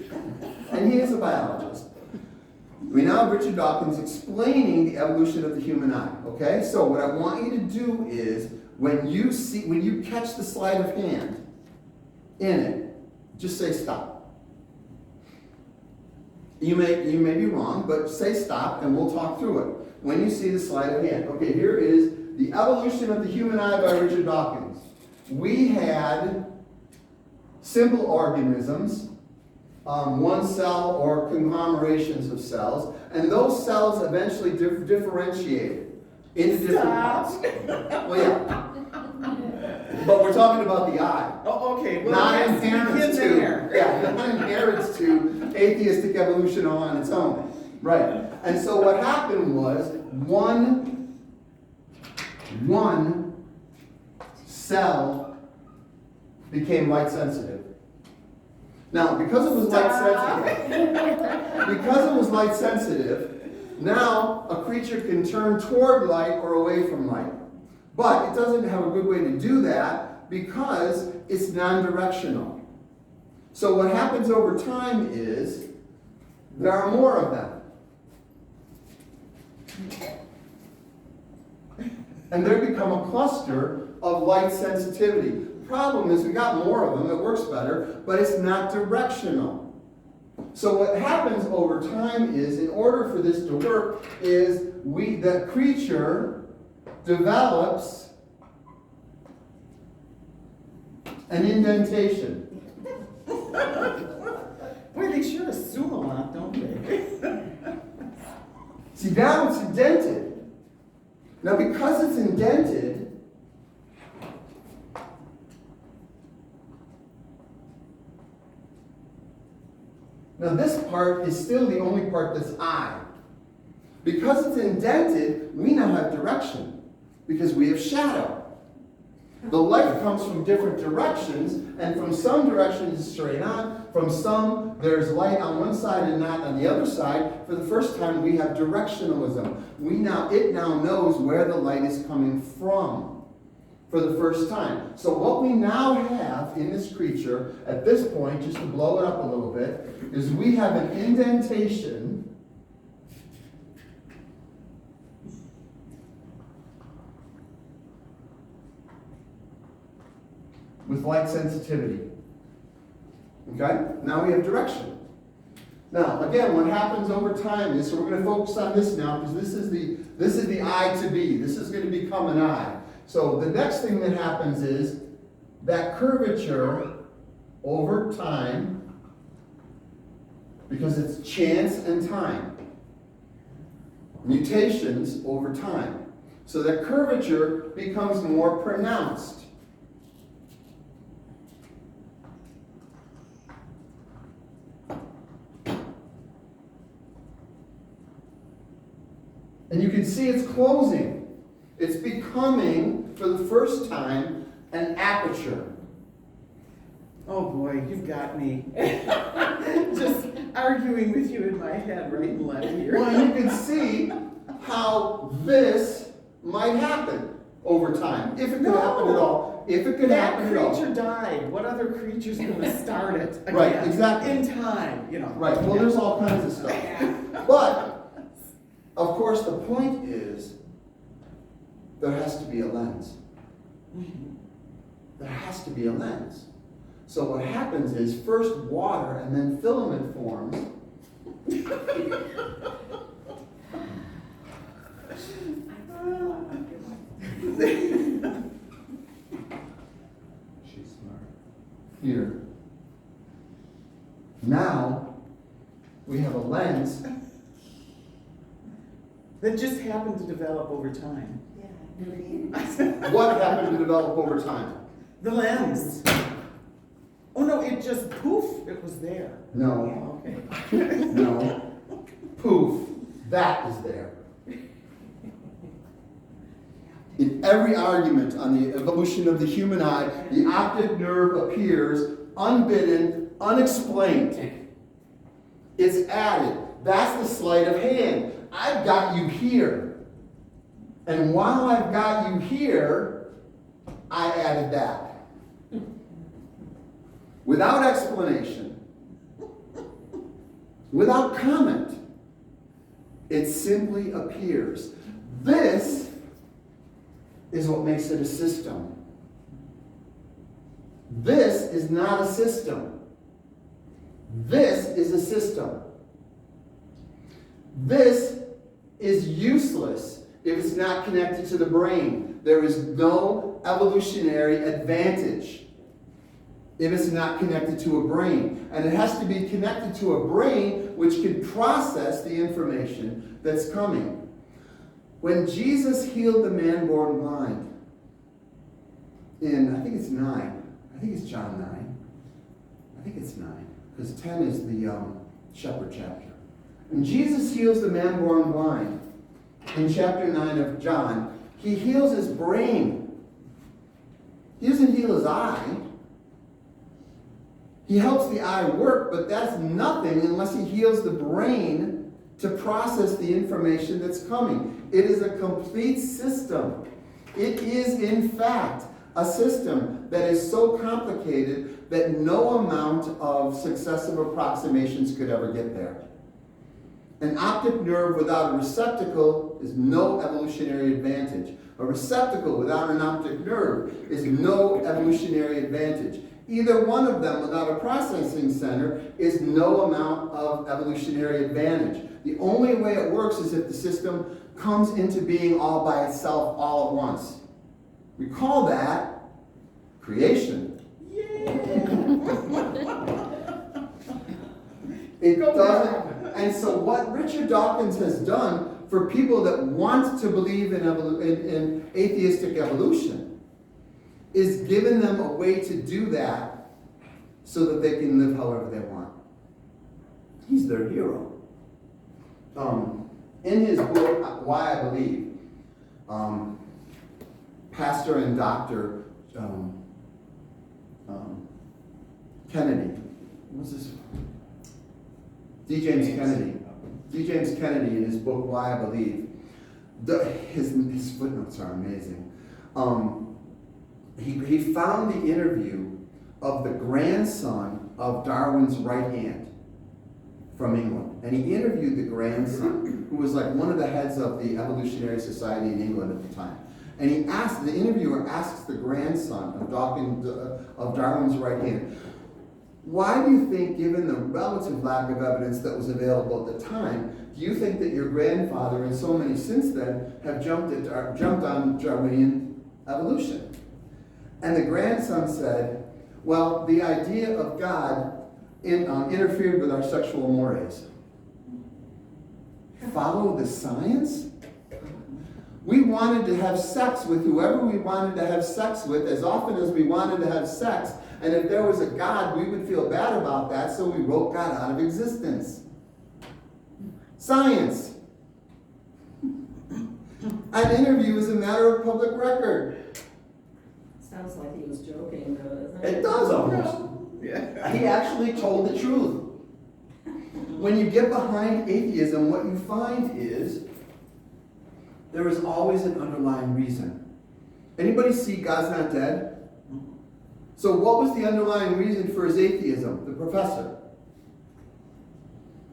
and he is a biologist. We now have Richard Dawkins explaining the evolution of the human eye. Okay? So what I want you to do is, when you catch the sleight of hand in it, just say stop. You may be wrong, but say stop and we'll talk through it. When you see the sleight of hand. Okay, here is the evolution of the human eye by Richard Dawkins. We had simple organisms, one cell or conglomerations of cells, and those cells eventually differentiated into different parts. Well, yeah. But we're talking about the eye. Oh, okay. Well, Not yes, inherent begin to, there. yeah, not inherent to atheistic evolution all on its own. Right. And so what happened was one cell became light sensitive. Now, because it was light sensitive, now a creature can turn toward light or away from light. But it doesn't have a good way to do that because it's non-directional. So what happens over time is there are more of them. And they become a cluster of light sensitivity. The problem is we got more of them, it works better, but it's not directional. So what happens over time is, in order for this to work, is the creature develops an indentation. Boy, they sure assume a lot, don't they? See, now it's indented. Now, because it's indented, Now this part is still the only part that's I. Because it's indented, we now have direction, because we have shadow. The light comes from different directions, and from some directions it's straight on, from some there's light on one side and not on the other side. For the first time we have directionalism. It now knows where the light is coming from for the first time. So what we now have in this creature at this point, just to blow it up a little bit, is we have an indentation with light sensitivity. Okay? Now we have direction. Now, again, what happens over time is, so we're going to focus on this now, because this is the I to be. This is going to become an I. So the next thing that happens is that curvature over time, because it's chance and time. Mutations over time. So that curvature becomes more pronounced. And you can see it's closing. It's becoming, for the first time, an aperture. Oh boy, you've got me. Just arguing with you in my head right and left here. Well, you can see how this might happen over time. If it could happen at all. If it could happen at all. That creature died. What other creature's going to start it again? Right, exactly. In time, you know. Right, well, there's all kinds of stuff. But, of course, the point is, there has to be a lens. There has to be a lens. So what happens is, first water and then filament forms. She's smart. Here. Now, we have a lens. That just happened to develop over time. What happened to develop over time? The lens. Oh no, it just poof, it was there. No, Okay. no. Poof, that is there. In every argument on the evolution of the human eye, the optic nerve appears unbidden, unexplained. It's added. That's the sleight of hand. I've got you here. And while I've got you here, I added that. Without explanation. Without comment. It simply appears. This is what makes it a system. This is not a system. This is a system. This is useless if it's not connected to the brain. There is no evolutionary advantage if it's not connected to a brain. And it has to be connected to a brain which can process the information that's coming. When Jesus healed the man born blind, in, I think it's 9, I think it's John 9, I think it's 9, because 10 is the shepherd chapter. When Jesus heals the man born blind, in chapter 9 of John, he heals his brain. He doesn't heal his eye. He helps the eye work, but that's nothing unless he heals the brain to process the information that's coming. It is a complete system. It is, in fact, a system that is so complicated that no amount of successive approximations could ever get there. An optic nerve without a receptacle is no evolutionary advantage. A receptacle without an optic nerve is no evolutionary advantage. Either one of them without a processing center is no amount of evolutionary advantage. The only way it works is if the system comes into being all by itself all at once. We call that creation. It doesn't. And so what Richard Dawkins has done for people that want to believe in atheistic evolution is given them a way to do that so that they can live however they want. He's their hero. In his book, Why I Believe, Pastor and Dr. Kennedy, what's this? D. James Kennedy in his book, Why I Believe, his footnotes are amazing. He found the interview of the grandson of Darwin's right hand from England. And he interviewed the grandson, who was like one of the heads of the Evolutionary Society in England at the time. And the interviewer asks the grandson of Darwin's right hand, why do you think, given the relative lack of evidence that was available at the time, do you think that your grandfather and so many since then have jumped on Darwinian evolution? And the grandson said, well, the idea of God interfered with our sexual mores. Follow the science? We wanted to have sex with whoever we wanted to have sex with as often as we wanted to have sex. And if there was a God, we would feel bad about that, so we wrote God out of existence. Science. An interview is a matter of public record. Sounds like he was joking, though, doesn't it? It does almost. Yeah. He actually told the truth. When you get behind atheism, what you find is there is always an underlying reason. Anybody see God's not dead? So what was the underlying reason for his atheism? The professor.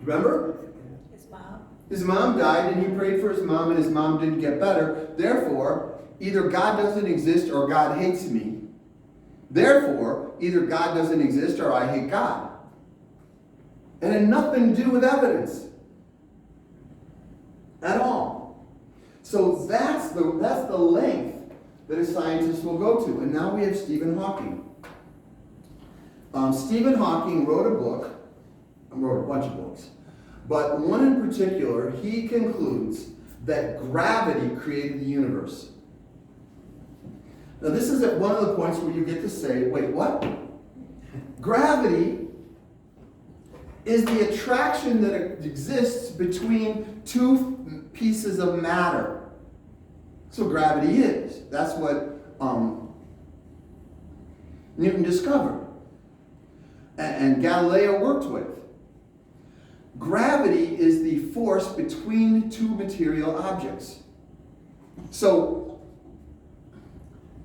Remember? His mom. His mom died and he prayed for his mom and his mom didn't get better. Therefore, either God doesn't exist or God hates me. Therefore, either God doesn't exist or I hate God. It had nothing to do with evidence at all. So that's the length that a scientist will go to. And now we have Stephen Hawking. Stephen Hawking wrote a bunch of books, but one in particular, he concludes that gravity created the universe. Now this is at one of the points where you get to say, wait, what? Gravity is the attraction that exists between two pieces of matter. So gravity is. That's what Newton discovered. And Galileo worked with. Gravity is the force between two material objects. So,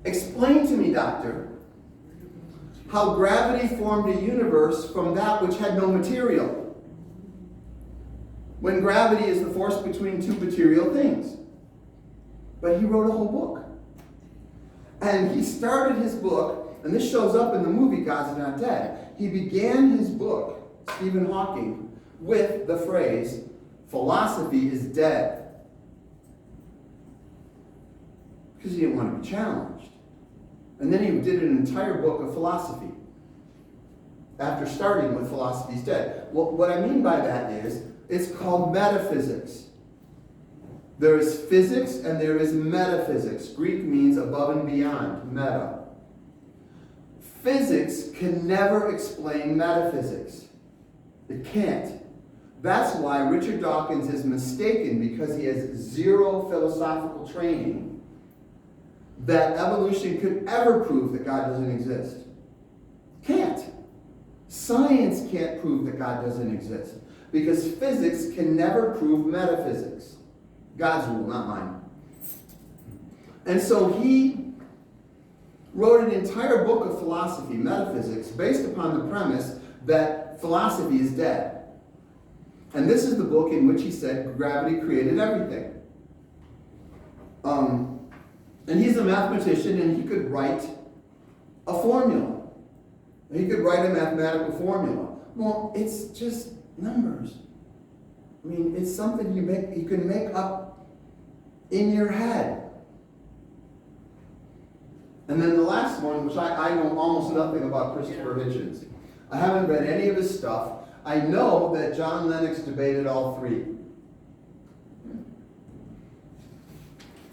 explain to me, doctor, how gravity formed a universe from that which had no material. When gravity is the force between two material things. But he wrote a whole book. And he started his book, and this shows up in the movie God's Not Dead. He began his book, Stephen Hawking, with the phrase, philosophy is dead. Because he didn't want to be challenged. And then he did an entire book of philosophy after starting with philosophy is dead. Well, what I mean by that is, it's called metaphysics. There is physics and there is metaphysics. Greek means above and beyond, meta. Physics can never explain metaphysics. It can't. That's why Richard Dawkins is mistaken, because he has zero philosophical training, that evolution could ever prove that God doesn't exist. Can't. Science can't prove that God doesn't exist, because physics can never prove metaphysics. God's rule, not mine. And so he wrote an entire book of philosophy, metaphysics, based upon the premise that philosophy is dead. And this is the book in which he said gravity created everything. And he's a mathematician, and he could write a formula. He could write a mathematical formula. Well, it's just numbers. I mean, it's something you can make up in your head. And then the last one, which I know almost nothing about Christopher Hitchens. I haven't read any of his stuff. I know that John Lennox debated all three.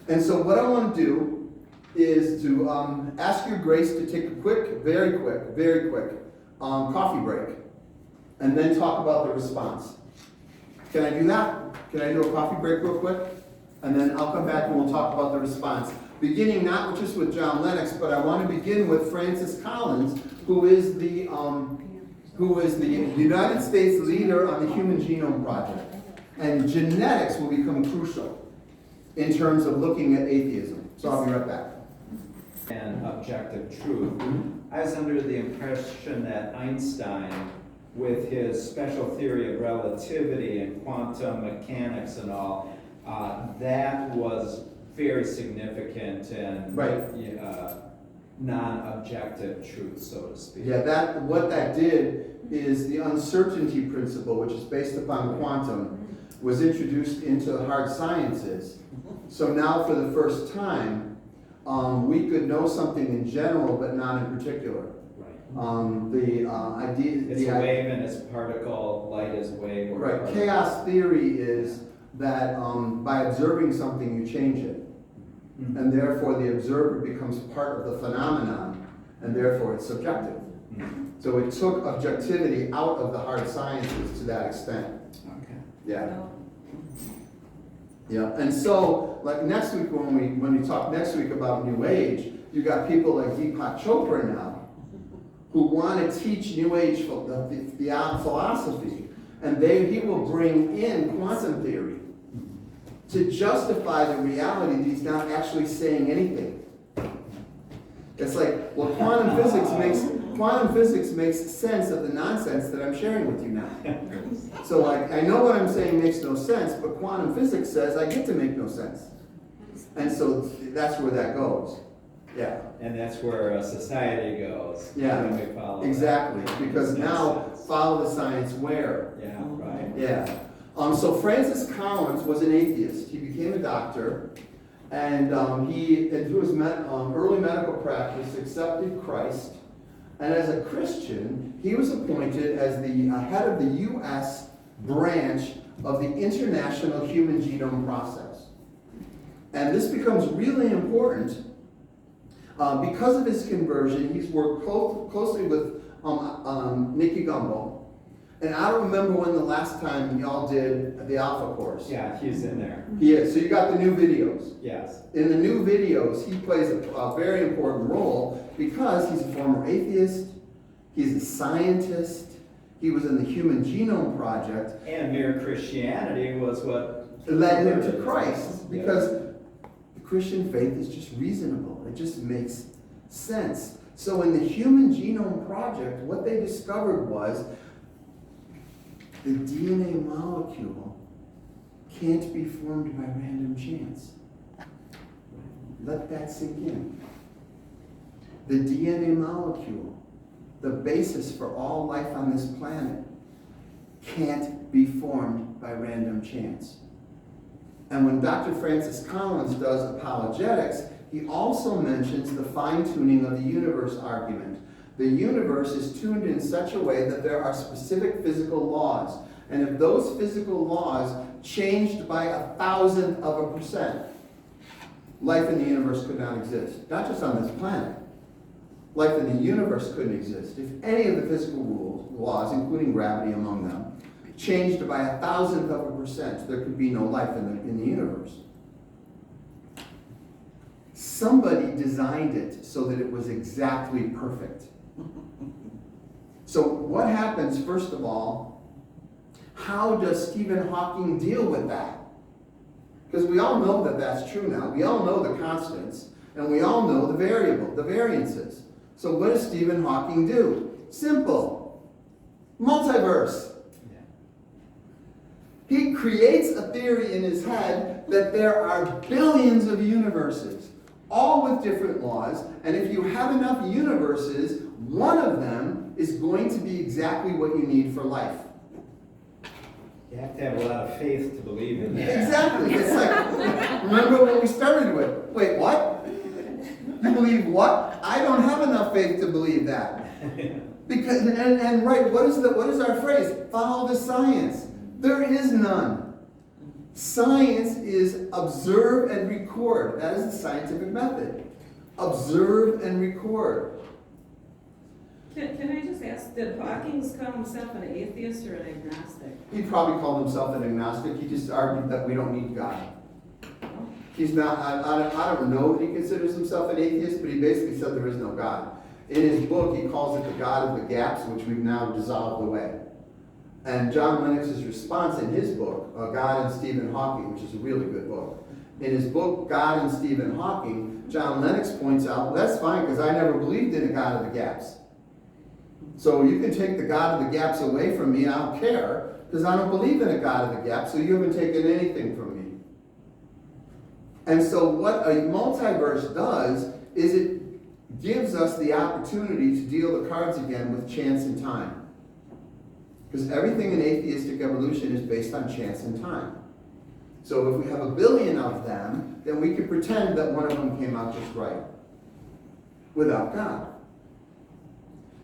And so what I want to do is to ask your grace to take a quick, very quick coffee break. and then talk about the response. Can I do that? Can I do a coffee break real quick? And then I'll come back and we'll talk about the response. Beginning not just with John Lennox, but I want to begin with Francis Collins, who is the United States leader on the Human Genome Project. And genetics will become crucial in terms of looking at atheism. So I'll be right back. And objective truth. I was under the impression that Einstein, with his special theory of relativity and quantum mechanics and all, that was very significant and Right. non-objective truth, so to speak. Yeah, what that did is the uncertainty principle, which is based upon quantum, was introduced into the hard sciences. So now for the first time, we could know something in general, but not in particular. Right. The idea... It's a wave and it's particle, light is wave. Or Right, particle. chaos theory is that by observing something, you change it. Mhm. And therefore the observer becomes part of the phenomenon, and therefore it's subjective. Mhm. So it took objectivity out of the hard sciences to that extent. Okay. Yeah. Yeah, and so like next week when we talk next week about New Age, you got people like Deepak Chopra now who want to teach New Age philosophy, and he will bring in quantum theory to justify the reality that he's not actually saying anything. It's like, well, quantum physics makes sense of the nonsense that I'm sharing with you now. So like, I know what I'm saying makes no sense, but quantum physics says I get to make no sense. And so that's where that goes. Yeah. And that's where society goes. Yeah, when we follow exactly. that. Because Makes now, sense. follow the science where? Yeah, right. Yeah. So Francis Collins was an atheist. He became a doctor, and through his early medical practice, accepted Christ. And as a Christian, he was appointed as the head of the U.S. branch of the International Human Genome Process. And this becomes really important because of his conversion. He's worked closely with Nikki Gumbel. And I don't remember when the last time y'all did the Alpha course. Yeah, he's in there. He is. So you got the new videos. Yes. In the new videos, he plays a very important role because he's a former atheist, he's a scientist, he was in the Human Genome Project. And mere Christianity was what Led him to Christ, Yeah. because the Christian faith is just reasonable. It just makes sense. So in the Human Genome Project, what they discovered was the DNA molecule can't be formed by random chance. Let that sink in. The DNA molecule, the basis for all life on this planet, can't be formed by random chance. And when Dr. Francis Collins does apologetics, he also mentions the fine-tuning of the universe argument. The universe is tuned in such a way that there are specific physical laws. And if those physical laws changed by 1,000%, life in the universe could not exist. Not just on this planet. Life in the universe couldn't exist. If any of the physical laws, including gravity among them, changed by 1,000%, there could be no life in the universe. Somebody designed it so that it was exactly perfect. So what happens, first of all, how does Stephen Hawking deal with that? Because we all know that that's true now. We all know the constants, and we all know the variances. So what does Stephen Hawking do? Simple. Multiverse. He creates a theory in his head that there are billions of universes, all with different laws, and if you have enough universes, one of them is going to be exactly what you need for life. You have to have a lot of faith to believe in that. Exactly. It's like, remember what we started with. Wait, what? You believe what? I don't have enough faith to believe that. Because and right, what is our phrase? Follow the science. There is none. Science is observe and record. That is the scientific method. Observe and record. Can I just ask, did Hawkins call himself an atheist or an agnostic? He probably called himself an agnostic. He just argued that we don't need God. He's not, I don't know that he considers himself an atheist, but he basically said there is no God. In his book, he calls it the God of the gaps, which we've now dissolved away. And John Lennox's response in his book, God and Stephen Hawking, which is a really good book, in his book, God and Stephen Hawking, John Lennox points out, well, that's fine, because I never believed in a God of the gaps. So you can take the God of the gaps away from me, I don't care, because I don't believe in a God of the gaps, so you haven't taken anything from me. And so what a multiverse does is it gives us the opportunity to deal the cards again with chance and time. Because everything in atheistic evolution is based on chance and time. So if we have 1 billion of them, then we can pretend that one of them came out just right, without God.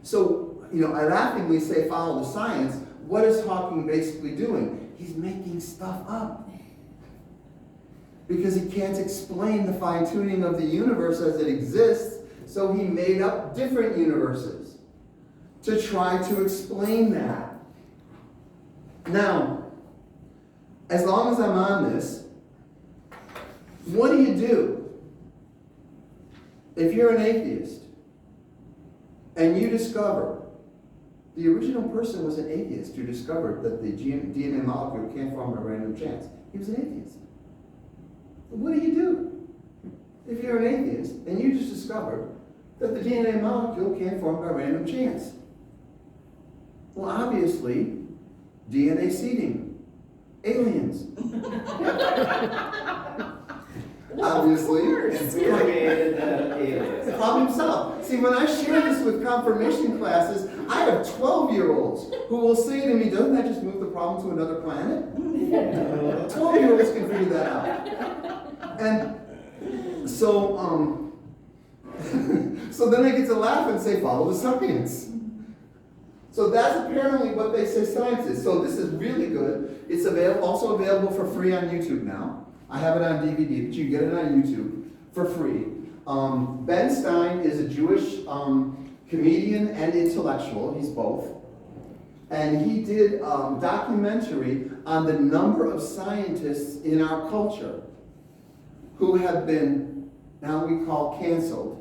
So, I laughingly say follow the science. What is Hawking basically doing? He's making stuff up. Because he can't explain the fine-tuning of the universe as it exists, so he made up different universes to try to explain that. Now, as long as I'm on this, what do you do if you're an atheist and you discover the original person was an atheist who discovered that the DNA molecule can't form by random chance? He was an atheist. What do you do if you're an atheist and you just discovered that the DNA molecule can't form by random chance? Well, obviously, DNA seeding, aliens. Obviously, Who created the aliens? problem solved. See, when I share this with confirmation classes, I have 12-year-olds who will say to me, doesn't that just move the problem to another planet? 12-year-olds can figure that out. And so, so then I get to laugh and say, follow the science. So that's apparently what they say science is. So this is really good. It's also available for free on YouTube now. I have it on DVD, but you can get it on YouTube for free. Ben Stein is a Jewish comedian and intellectual. He's both. And he did a documentary on the number of scientists in our culture who have been, now we call canceled,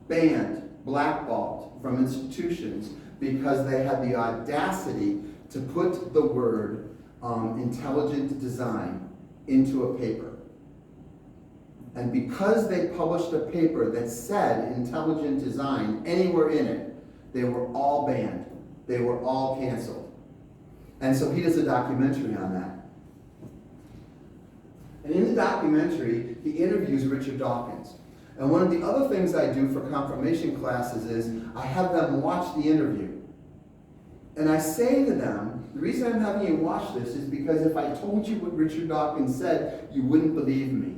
banned, blackballed from institutions because they had the audacity to put the word intelligent design into a paper. And because they published a paper that said intelligent design anywhere in it, they were all banned. They were all canceled. And so he does a documentary on that. And in the documentary, he interviews Richard Dawkins. And one of the other things I do for confirmation classes is I have them watch the interview. And I say to them, the reason I'm having you watch this is because if I told you what Richard Dawkins said, you wouldn't believe me.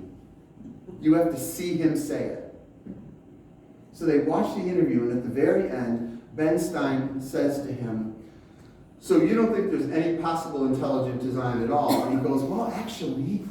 You have to see him say it. So they watch the interview, and at the very end, Ben Stein says to him, so you don't think there's any possible intelligent design at all? And he goes, well, actually,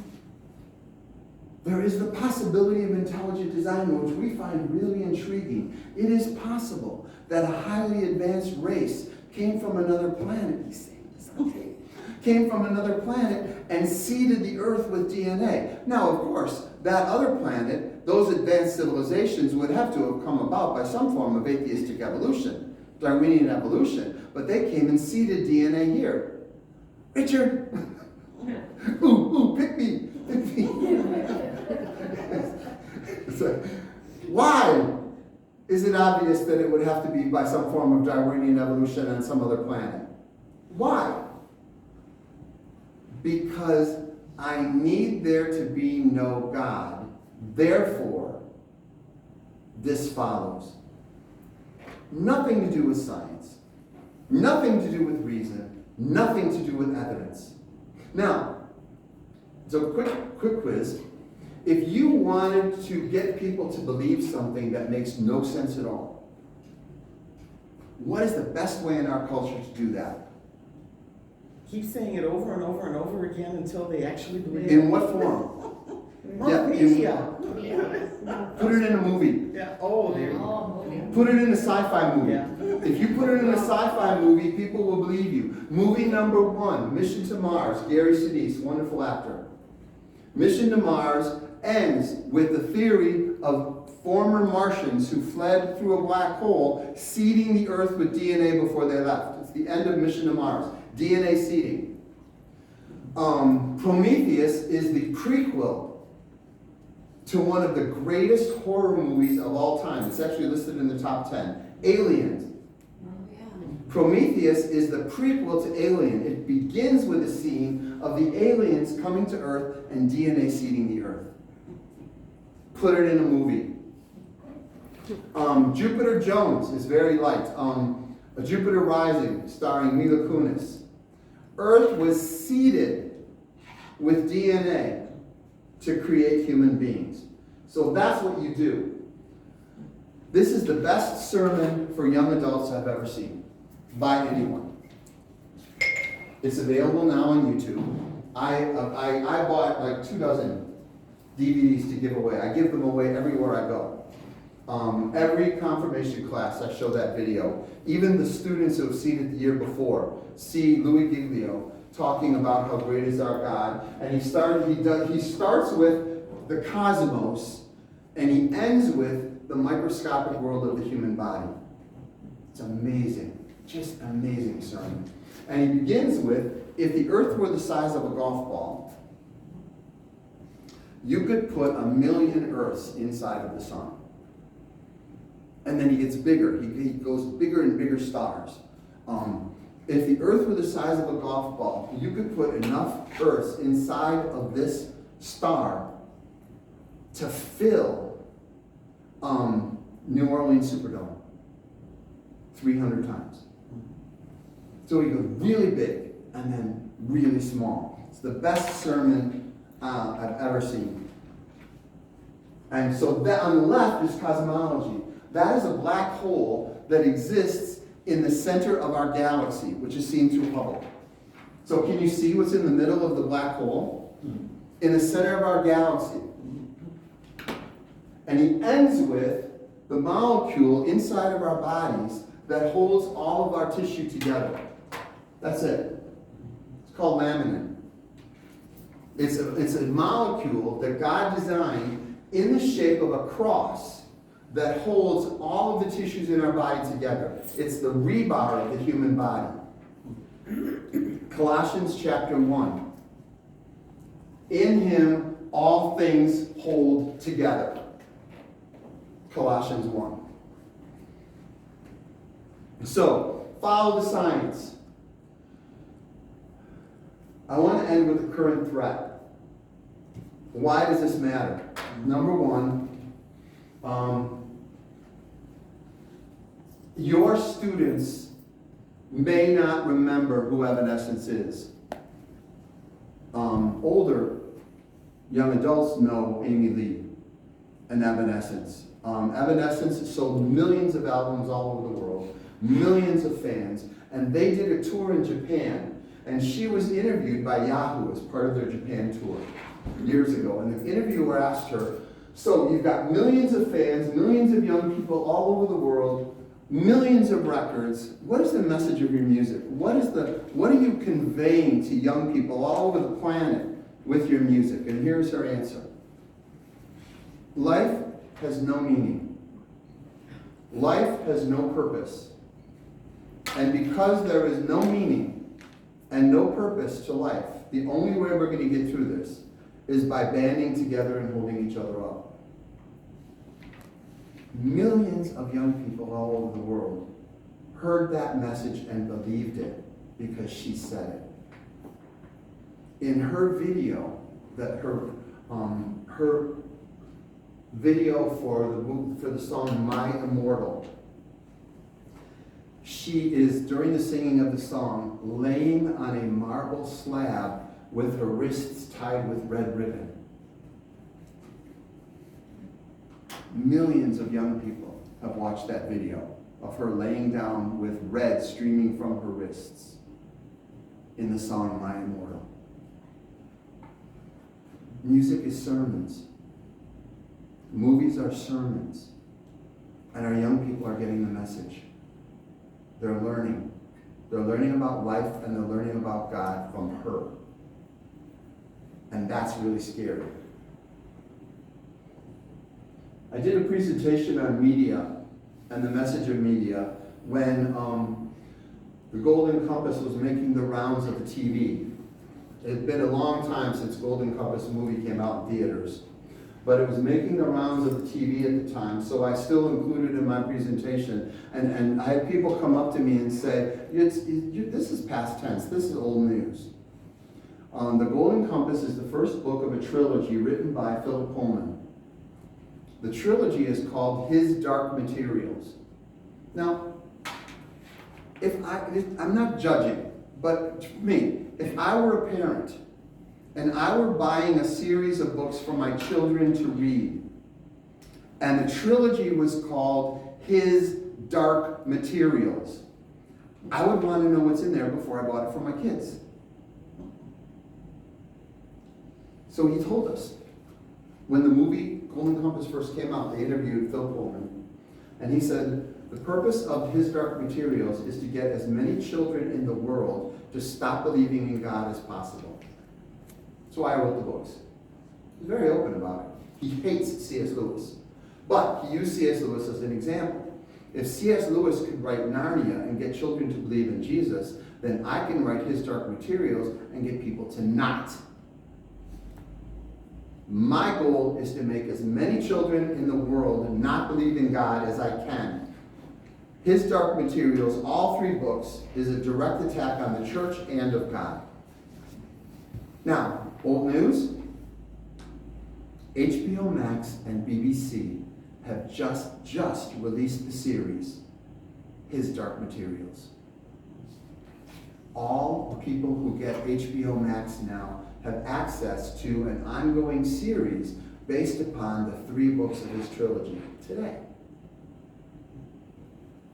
there is the possibility of intelligent design, which we find really intriguing. It is possible that a highly advanced race came from another planet, he's saying this on tape, came from another planet and seeded the earth with DNA. Now, of course, that other planet, those advanced civilizations would have to have come about by some form of atheistic evolution, Darwinian evolution, but they came and seeded DNA here. Richard, ooh, pick me, pick me. So, why is it obvious that it would have to be by some form of Darwinian evolution on some other planet? Why? Because I need there to be no God. Therefore, this follows. Nothing to do with science. Nothing to do with reason. Nothing to do with evidence. Now, so quick quiz. If you wanted to get people to believe something that makes no sense at all, what is the best way in our culture to do that? Keep saying it over and over and over again until they actually believe it. In what form? Media. Put it in a movie. Yeah, oh, there you go. Oh, movie. Put it in a sci-fi movie. Yeah. If you put it in a sci-fi movie, people will believe you. Movie number 1, Mission to Mars, Gary Sinise, wonderful actor. Mission to Mars ends with the theory of former Martians who fled through a black hole, seeding the Earth with DNA before they left. It's the end of Mission to Mars. DNA seeding. Prometheus is the prequel to one of the greatest horror movies of all time. It's actually listed in the top 10. Alien. Prometheus is the prequel to Alien. It begins with a scene of the aliens coming to Earth and DNA seeding the Earth. Put it in a movie. Jupiter Jones is very light. Jupiter Rising, starring Mila Kunis. Earth was seeded with DNA to create human beings. So that's what you do. This is the best sermon for young adults I've ever seen by anyone. It's available now on YouTube. I bought like 24 DVDs to give away. I give them away everywhere I go. Every confirmation class I show that video. Even the students who have seen it the year before see Louis Giglio talking about how great is our God. And he starts with the cosmos and he ends with the microscopic world of the human body. It's amazing. Just amazing sermon. And he begins with, if the earth were the size of a golf ball, you could put 1,000,000 Earths inside of the sun. And then he gets bigger. He goes bigger and bigger stars. If the earth were the size of a golf ball, you could put enough Earths inside of this star to fill New Orleans Superdome 300 times. So he goes really big and then really small. It's the best sermon I've ever seen. And so that on the left is cosmology. That is a black hole that exists in the center of our galaxy, which is seen through Hubble. So can you see what's in the middle of the black hole? In the center of our galaxy. And he ends with the molecule inside of our bodies that holds all of our tissue together. That's it. It's called laminin. It's a molecule that God designed in the shape of a cross that holds all of the tissues in our body together. It's the rebar of the human body. Colossians chapter 1. In him all things hold together. Colossians 1. So, follow the science. I want to end with the current threat. Why does this matter? Number one, your students may not remember who Evanescence is. Older young adults know Amy Lee and Evanescence. Evanescence sold millions of albums all over the world, millions of fans, and they did a tour in Japan, and she was interviewed by Yahoo as part of their Japan tour years ago, and the interviewer asked her, so you've got millions of fans, millions of young people all over the world, millions of records. What is the message of your music? What are you conveying to young people all over the planet with your music? And here's her answer. Life has no meaning. Life has no purpose. And because there is no meaning and no purpose to life, the only way we're going to get through this is by banding together and holding each other up. Millions of young people all over the world heard that message and believed it because she said it. In her video, her video for the song My Immortal, she is, during the singing of the song, laying on a marble slab with her wrists tied with red ribbon. Millions of young people have watched that video of her laying down with red streaming from her wrists in the song My Immortal. Music is sermons. Movies are sermons. And our young people are getting the message. They're learning. They're learning about life and they're learning about God from her. And that's really scary. I did a presentation on media and the message of media when the Golden Compass was making the rounds of the TV. It had been a long time since Golden Compass movie came out in theaters, but it was making the rounds of the TV at the time, so I still included it in my presentation. And I had people come up to me and say, this is past tense, this is old news. The Golden Compass is the first book of a trilogy written by Philip Pullman. The trilogy is called His Dark Materials. Now, I'm not judging, but for me, if I were a parent and I were buying a series of books for my children to read, and the trilogy was called His Dark Materials, I would want to know what's in there before I bought it for my kids. So he told us. When the movie Golden Compass first came out, they interviewed Phil Pullman, and he said, the purpose of His Dark Materials is to get as many children in the world to stop believing in God as possible. That's why I wrote the books. He's very open about it. He hates C.S. Lewis. But he used C.S. Lewis as an example. If C.S. Lewis could write Narnia and get children to believe in Jesus, then I can write His Dark Materials and get people to not. My goal is to make as many children in the world not believe in God as I can. His Dark Materials, all 3 books, is a direct attack on the church and of God. Now, old news. HBO Max and BBC have just released the series, His Dark Materials. All the people who get HBO Max now have access to an ongoing series based upon the 3 books of his trilogy today.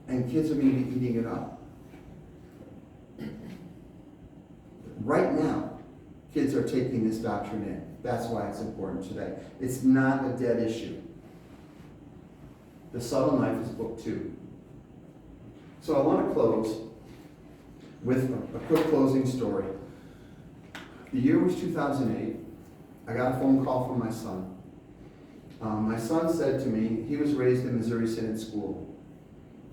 And kids are going to be eating it up. Right now, kids are taking this doctrine in. That's why it's important today. It's not a dead issue. The Subtle Knife is book 2. So I want to close with a quick closing story. The year was 2008. I got a phone call from my son. My son said to me, he was raised in Missouri Synod School.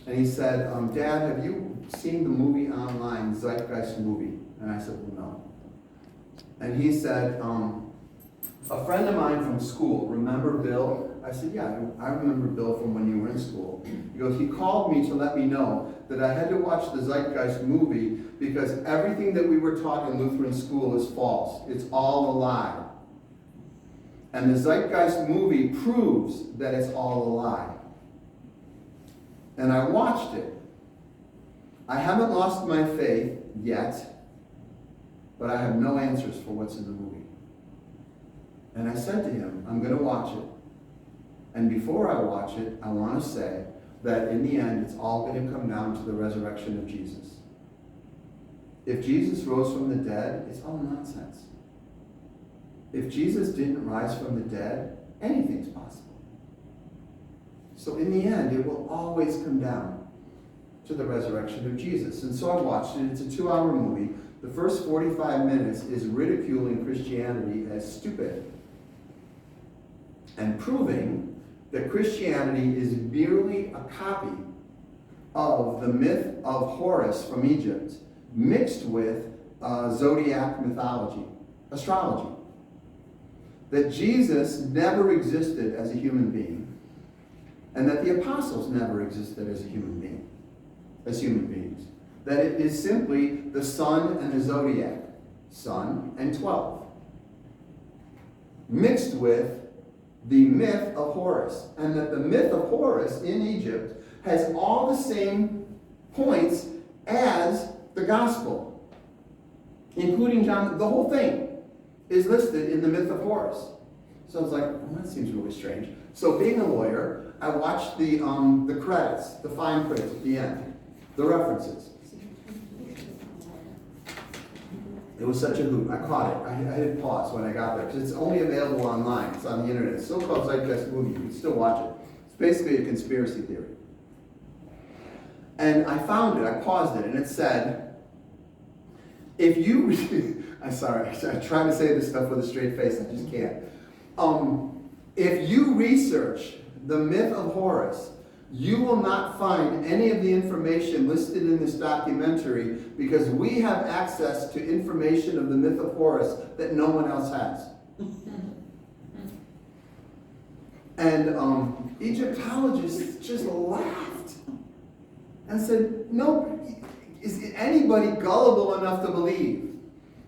And he said, Dad, have you seen the movie online, Zeitgeist movie? And I said, well, no. And he said, a friend of mine from school, remember Bill? I said, yeah, I remember Bill from when you were in school. He goes, he called me to let me know that I had to watch the Zeitgeist movie because everything that we were taught in Lutheran school is false. It's all a lie. And the Zeitgeist movie proves that it's all a lie. And I watched it. I haven't lost my faith yet, but I have no answers for what's in the movie. And I said to him, I'm going to watch it. And before I watch it, I want to say that in the end, it's all going to come down to the resurrection of Jesus. If Jesus rose from the dead, it's all nonsense. If Jesus didn't rise from the dead, anything's possible. So in the end, it will always come down to the resurrection of Jesus. And so I watched it. It's a 2-hour movie. The first 45 minutes is ridiculing Christianity as stupid and proving that Christianity is merely a copy of the myth of Horus from Egypt mixed with zodiac mythology, astrology. That Jesus never existed as a human being, and that the apostles never existed as a human being, as human beings. That it is simply the sun and the zodiac, sun and 12, mixed with the myth of Horus, and that the myth of Horus in Egypt has all the same points as the gospel, including John. The whole thing is listed in the myth of Horus. So I was like, well, that seems really strange. So being a lawyer, I watched the credits, the fine print at the end, the references. It It was such a hoot. I caught it. I hit pause when I got there because it's only available online. It's on the internet. It's still called Zeitgeist Movie. You can still watch it. It's basically a conspiracy theory. And I found it. I paused it, and it said, if you, I'm sorry, I try to say this stuff with a straight face. I just can't. If you research the myth of Horus, you will not find any of the information listed in this documentary because we have access to information of the myth of Horus that no one else has. And Egyptologists just laughed and said, no, is anybody gullible enough to believe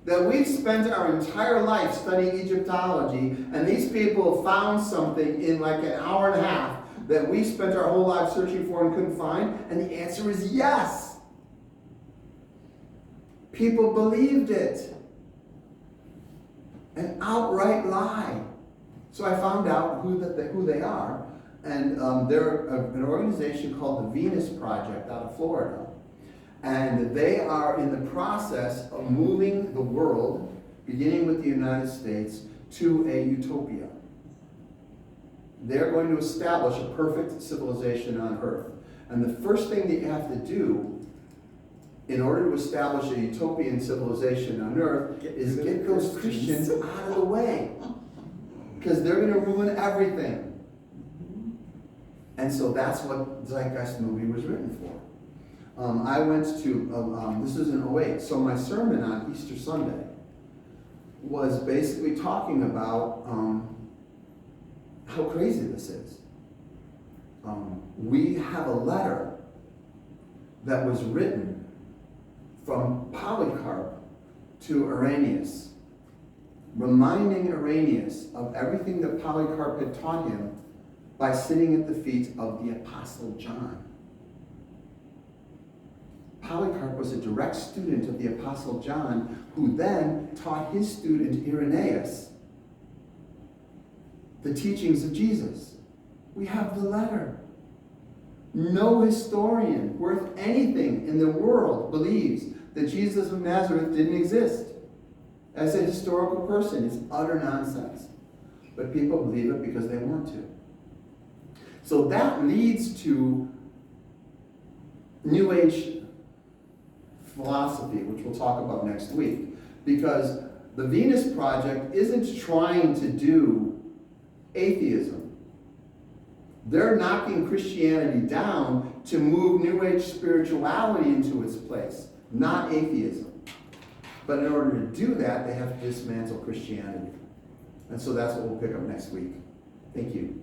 that we've spent our entire life studying Egyptology and these people found something in like an hour and a half that we spent our whole life searching for and couldn't find? And the answer is yes. People believed it. An outright lie. So I found out who they are. And they're an organization called the Venus Project out of Florida. And they are in the process of moving the world, beginning with the United States, to a utopia. They're going to establish a perfect civilization on Earth. And the first thing that you have to do in order to establish a utopian civilization on Earth is get those Christians out of the way. Because they're going to ruin everything. And so that's what Zeitgeist Movie was written for. I went to, this was in 2008, so my sermon on Easter Sunday was basically talking about how crazy this is. We have a letter that was written from Polycarp to Irenaeus, reminding Irenaeus of everything that Polycarp had taught him by sitting at the feet of the Apostle John. Polycarp was a direct student of the Apostle John, who then taught his student Irenaeus the teachings of Jesus. We have the letter. No historian worth anything in the world believes that Jesus of Nazareth didn't exist as a historical person. It's utter nonsense. But people believe it because they want to. So that leads to New Age philosophy, which we'll talk about next week. Because the Venus Project isn't trying to do atheism. They're knocking Christianity down to move New Age spirituality into its place, not atheism. But in order to do that, they have to dismantle Christianity. And so that's what we'll pick up next week. Thank you.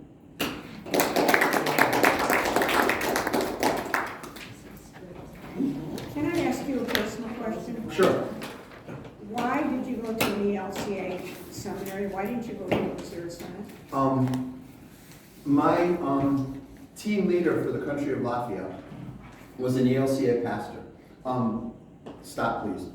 Can I ask you a personal question? Sure. Why did you go to the LCA seminary? Why didn't you go to the Missouri Senate? My team leader for the country of Latvia was an ELCA pastor. Stop, please.